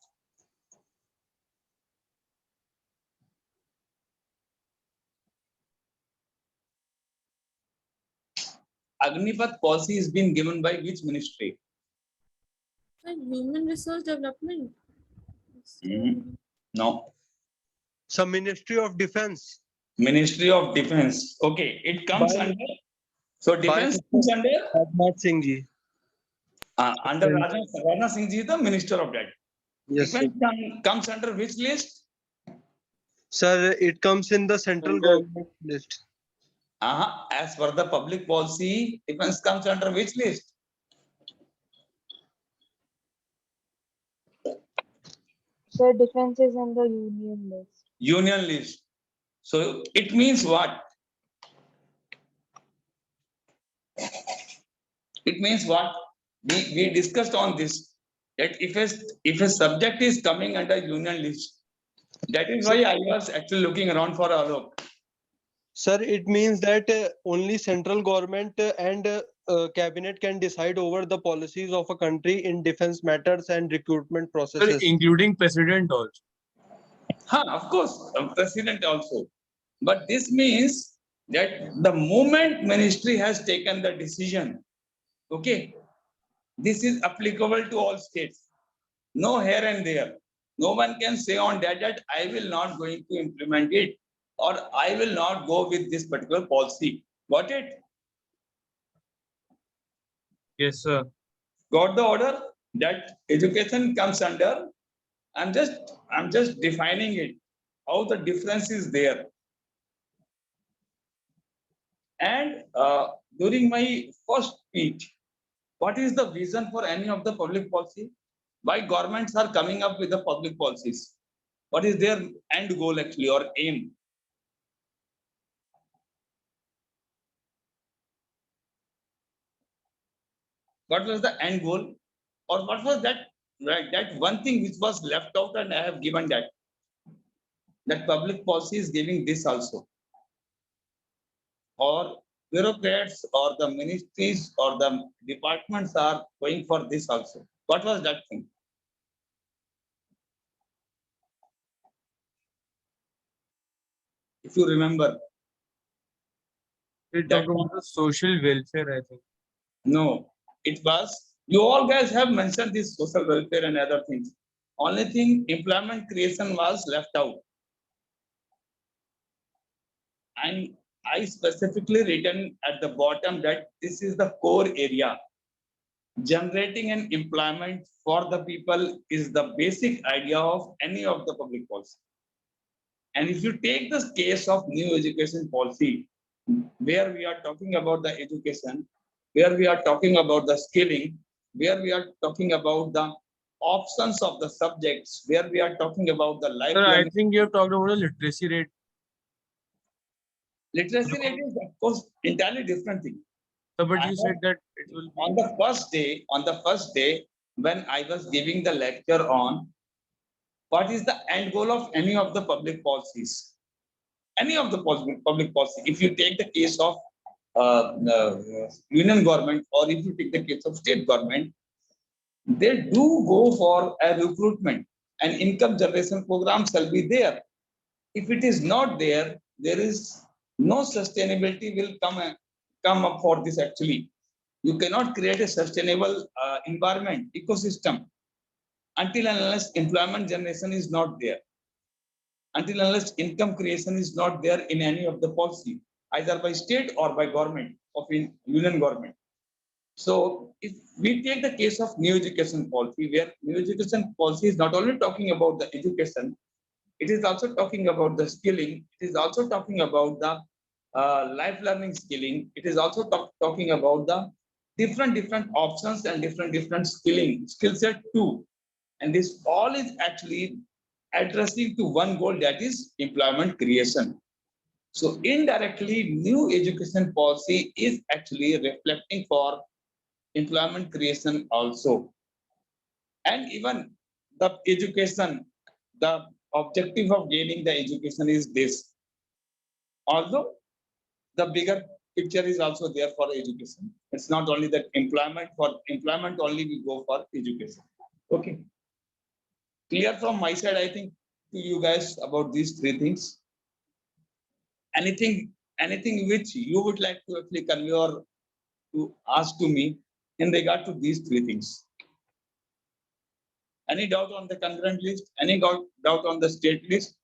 Agnipath policy is being given by which ministry? Human Resource Development. No. Some Ministry of Defense. Ministry of Defense. Okay, it comes under. So defense comes under. Rajnath Singh ji. Under Rajnath Singh ji, the minister of that. Yes. Defense comes under which list? Sir, it comes in the central government list. As per the public policy, defense comes under which list? So defense is in the union list. Union list. So it means what? It means what? We discussed on this, that if a subject is coming under union list, that is why I was actually looking around for Alok. Sir, it means that only central government and cabinet can decide over the policies of a country in defense matters and recruitment processes. Including president also. Of course, president also. But this means that the moment ministry has taken the decision, okay, this is applicable to all states. No here and there. No one can say on that I will not going to implement it, or I will not go with this particular policy. Got it? Yes, sir. Got the order? That education comes under. I'm just defining it, how the difference is there. And during my first speech. What is the vision for any of the public policy? Why governments are coming up with the public policies? What is their end goal actually or aim? What was the end goal? Or what was that, right, that one thing which was left out and I have given that? That public policy is giving this also. Or bureaucrats or the ministries or the departments are going for this also. What was that thing? If you remember. We talk about the social welfare, I think. No, it was, you all guys have mentioned this social welfare and other things. Only thing, employment creation was left out. And I specifically written at the bottom that this is the core area. Generating an employment for the people is the basic idea of any of the public policy. And if you take this case of new education policy, where we are talking about the education, where we are talking about the skilling, where we are talking about the options of the subjects, where we are talking about the life Sir, I learning. think you have talked about the literacy rate. Literacy rate is of course entirely different thing. So, but you said that it will be on the first day when I was giving the lecture on what is the end goal of any of the public policies, any of the public policy. If you take the case of union government or if you take the case of state government, they do go for a recruitment and income generation program shall be there. If it is not there, there is no sustainability will come up for this actually. You cannot create a sustainable environment, ecosystem until and unless employment generation is not there. Until unless income creation is not there in any of the policy, either by state or by government of union government. So if we take the case of new education policy, where new education policy is not only talking about the education, it is also talking about the skilling. It is also talking about the life learning skilling. It is also talking about the different options and different skill set too. And this all is actually addressing to one goal, that is employment creation. So indirectly, new education policy is actually reflecting for employment creation also. And even the education, the objective of gaining the education is this. Although the bigger picture is also there for education. It's not only that employment, for employment only we go for education. Okay. Clear from my side, I think, to you guys about these three things. Anything which you would like to actually convey or to ask to me in regard to these three things? Any doubt on the concurrent list? Any doubt on the state list?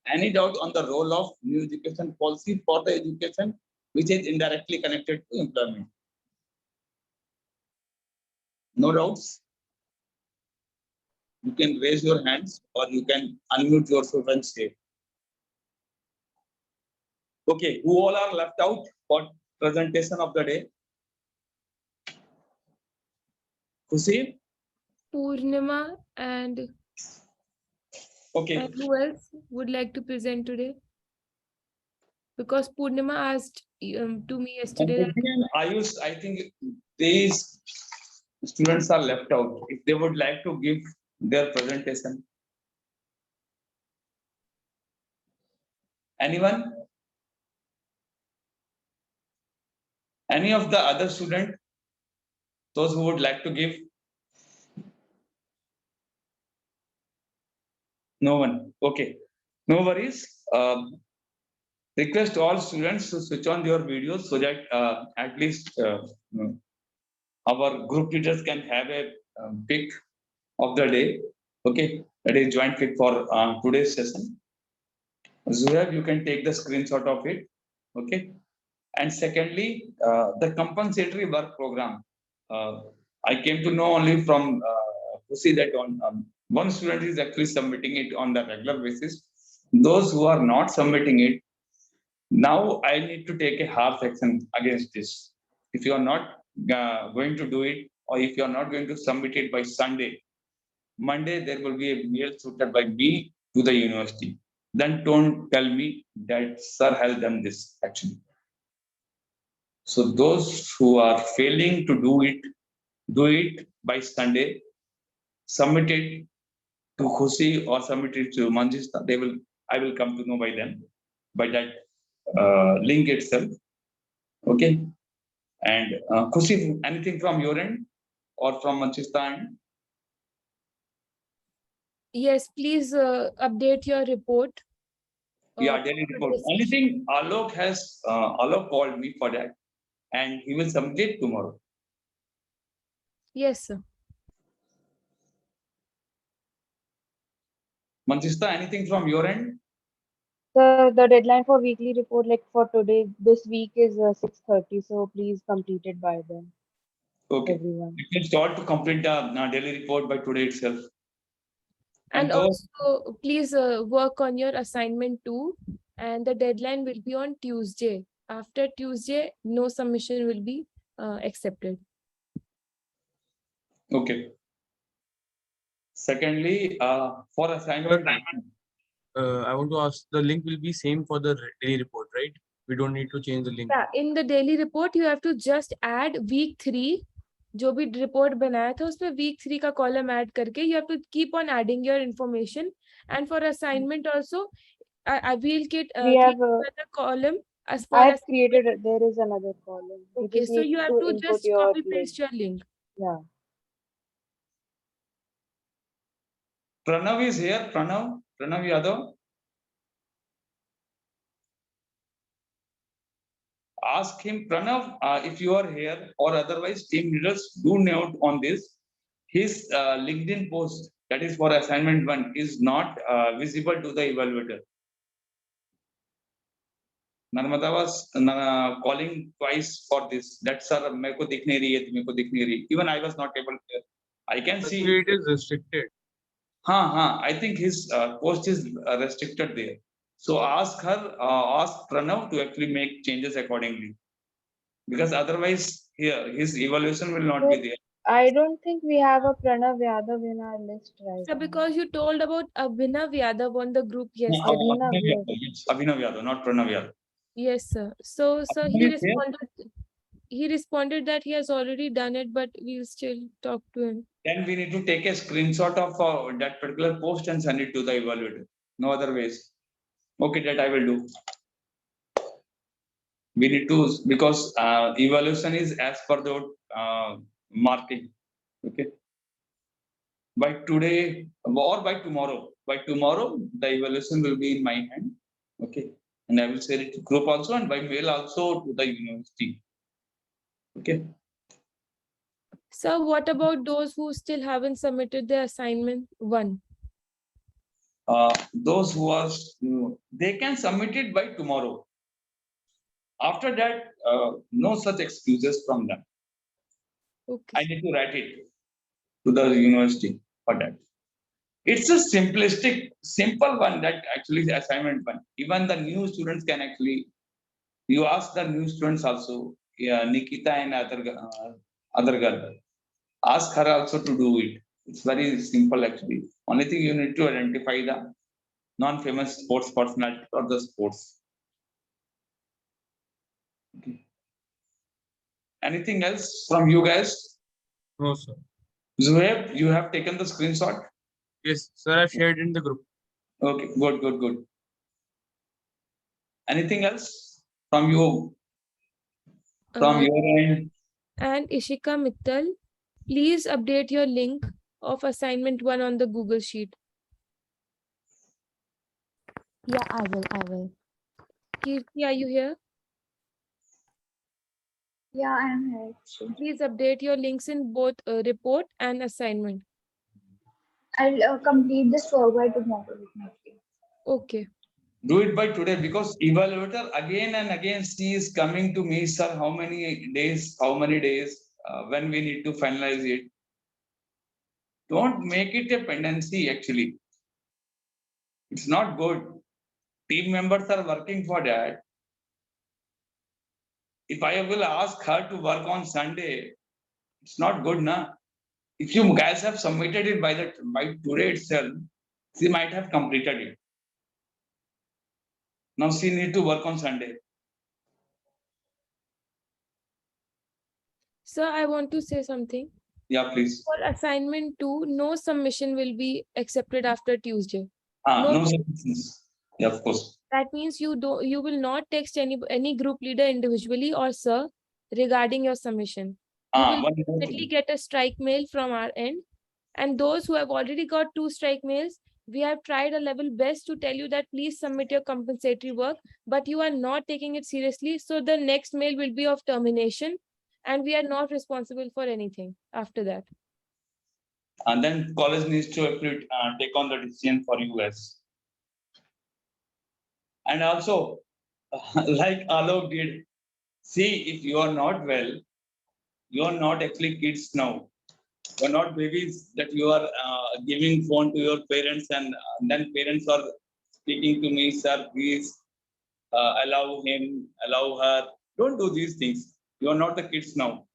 Any doubt on the role of new education policy for the education, which is indirectly connected to employment? No doubts? You can raise your hands or you can unmute yourself and say. Okay, who all are left out for presentation of the day? Hussein? Purnima and Okay. And who else would like to present today? Because Purnima asked to me yesterday. And Ayush, I think these students are left out. If they would like to give their presentation. Anyone? Any of the other student? Those who would like to give? No one. Okay. No worries. Request all students to switch on your videos so that at least our group leaders can have a pick of the day. Okay. That is joint pick for today's session. Zuhair, you can take the screenshot of it. Okay. And secondly, the compensatory work program. I came to know only from Pussy that on one student is actually submitting it on the regular basis. Those who are not submitting it, now I need to take a harsh action against this. If you are not going to do it, or if you are not going to submit it by Sunday, Monday there will be a mail suited by me to the university. Then don't tell me that sir has done this actually. So those who are failing to do it by Sunday, submit it to Khushi or submit it to Manjista. I will come to know by them, by that link itself. Okay. And Khushi, anything from your end or from Manjista end? Yes, please update your report. Yeah, daily report. Only thing, Alok called me for that, and he will submit it tomorrow. Yes, sir. Manjista, anything from your end? The deadline for weekly report, like for today, this week is 6:30. So please complete it by then. Okay. Everyone. You can start to complete the daily report by today itself. And those, also, please work on your assignment too. And the deadline will be on Tuesday. After Tuesday, no submission will be accepted. okay. Secondly, for assignment, I want to ask, the link will be same for the daily report, right? We don't need to change the link. Yeah, in the daily report, you have to just add week 3. जो भी report बनाया था उसमें week 3 का column add करके you have to keep on adding your information. And for assignment also, I will get We have another column as for I have assignment. created there is another column. You Okay, just so need you have to to input just your copy link. paste your link. Yeah. Pranav is here. Pranav Yadav. Ask him, Pranav, if you are here, or otherwise team leaders do note on this. His LinkedIn post, that is for assignment 1, is not visible to the evaluator. Narmada was calling twice for this. That's sir, मेरे को दिख नहीं रही है, मेरे को दिख नहीं रही. Even I was not able to. I can see. It is restricted. I think his post is restricted there. So ask Pranav to actually make changes accordingly. Because otherwise, here his evaluation will not be there. I don't think we have a Pranav Yadav in our list right So now. because you told about Abhinav Yadav on the group yesterday. Abhinav Yadav, not Pranav Yadav. Yes, sir. So he responded that he has already done it, but we'll still talk to him. Then we need to take a screenshot of that particular post and send it to the evaluator. No other ways. Okay, that I will do. We need to, because evaluation is as per the marking. Okay. By today or by tomorrow. By tomorrow, the evaluation will be in my hand. Okay. And I will share it to group also and by mail also to the university. Okay. So what about those who still haven't submitted their assignment 1? Those who are, they can submit it by tomorrow. After that, no such excuses from them. Okay. I need to write it to the university for that. It's a simple one that actually is assignment 1. Even the new students can actually, you ask the new students also, Nikita and other girl, ask her also to do it. It's very simple actually. Only thing you need to identify the non-famous sports personality or the sports. Okay. Anything else from you guys? No, sir. Zuhaib, you have taken the screenshot? Yes, sir, I've shared in the group. Okay, good. Anything else from you? From your end? And Ishika Mittal, please update your link of assignment 1 on the Google Sheet. Yeah, I will. Kirti, are you here? Yeah, I am here. Please update your links in both report and assignment. I'll complete this work by tomorrow with my team. Okay. Do it by today because evaluator again and again she is coming to me, sir, how many days, when we need to finalize it. Don't make it a pendency actually. It's not good. Team members are working for that. if I will ask her to work on Sunday, it's not good, na? If you guys have submitted it by today itself, she might have completed it. Now she need to work on Sunday. Sir, I want to say something. Yeah, please. For assignment 2, no submission will be accepted after Tuesday. No submissions. Yeah, of course. That means you will not text any group leader individually or sir regarding your submission. You will definitely get a strike mail from our end. And those who have already got 2 strike mails, we have tried a level best to tell you that please submit your compensatory work, but you are not taking it seriously. So the next mail will be of termination and we are not responsible for anything after that. And then college needs to take on the decision for you guys. And also, like Alok did, see, if you are not well, you are not actually kids now. You are not babies that you are giving phone to your parents and then parents are speaking to me, sir, please allow him, allow her. Don't do these things. You are not the kids now.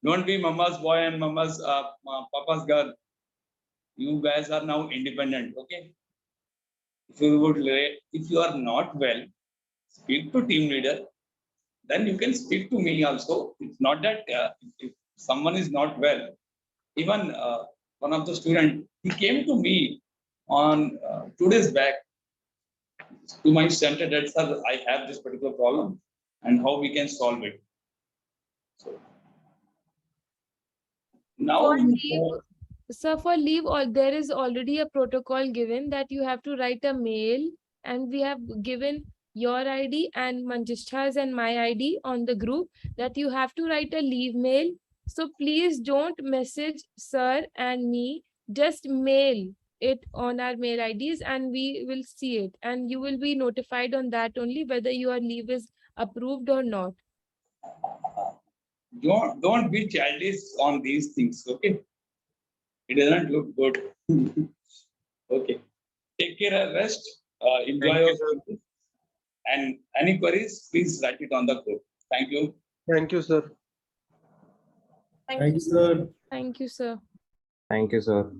Don't be mama's boy and mama's papa's girl. You guys are now independent, okay? If you are not well, speak to team leader. Then you can speak to me also. It's not that if someone is not well. Even one of the students, he came to me on 2 days back to my center that, sir, I have this particular problem and how we can solve it. So now For leave, sir, for leave, there is already a protocol given that you have to write a mail, and we have given your ID and Manjishta's and my ID on the group that you have to write a leave mail. So please don't message sir and me, just mail it on our mail IDs and we will see it, and you will be notified on that only whether your leave is approved or not. don't be childish on these things, okay? It doesn't look good. Okay. Take care and rest. Enjoy your studies. And any queries, please write it on the group. Thank you. Thank you, sir. Thank you, sir. Thank you, sir. Thank you, sir.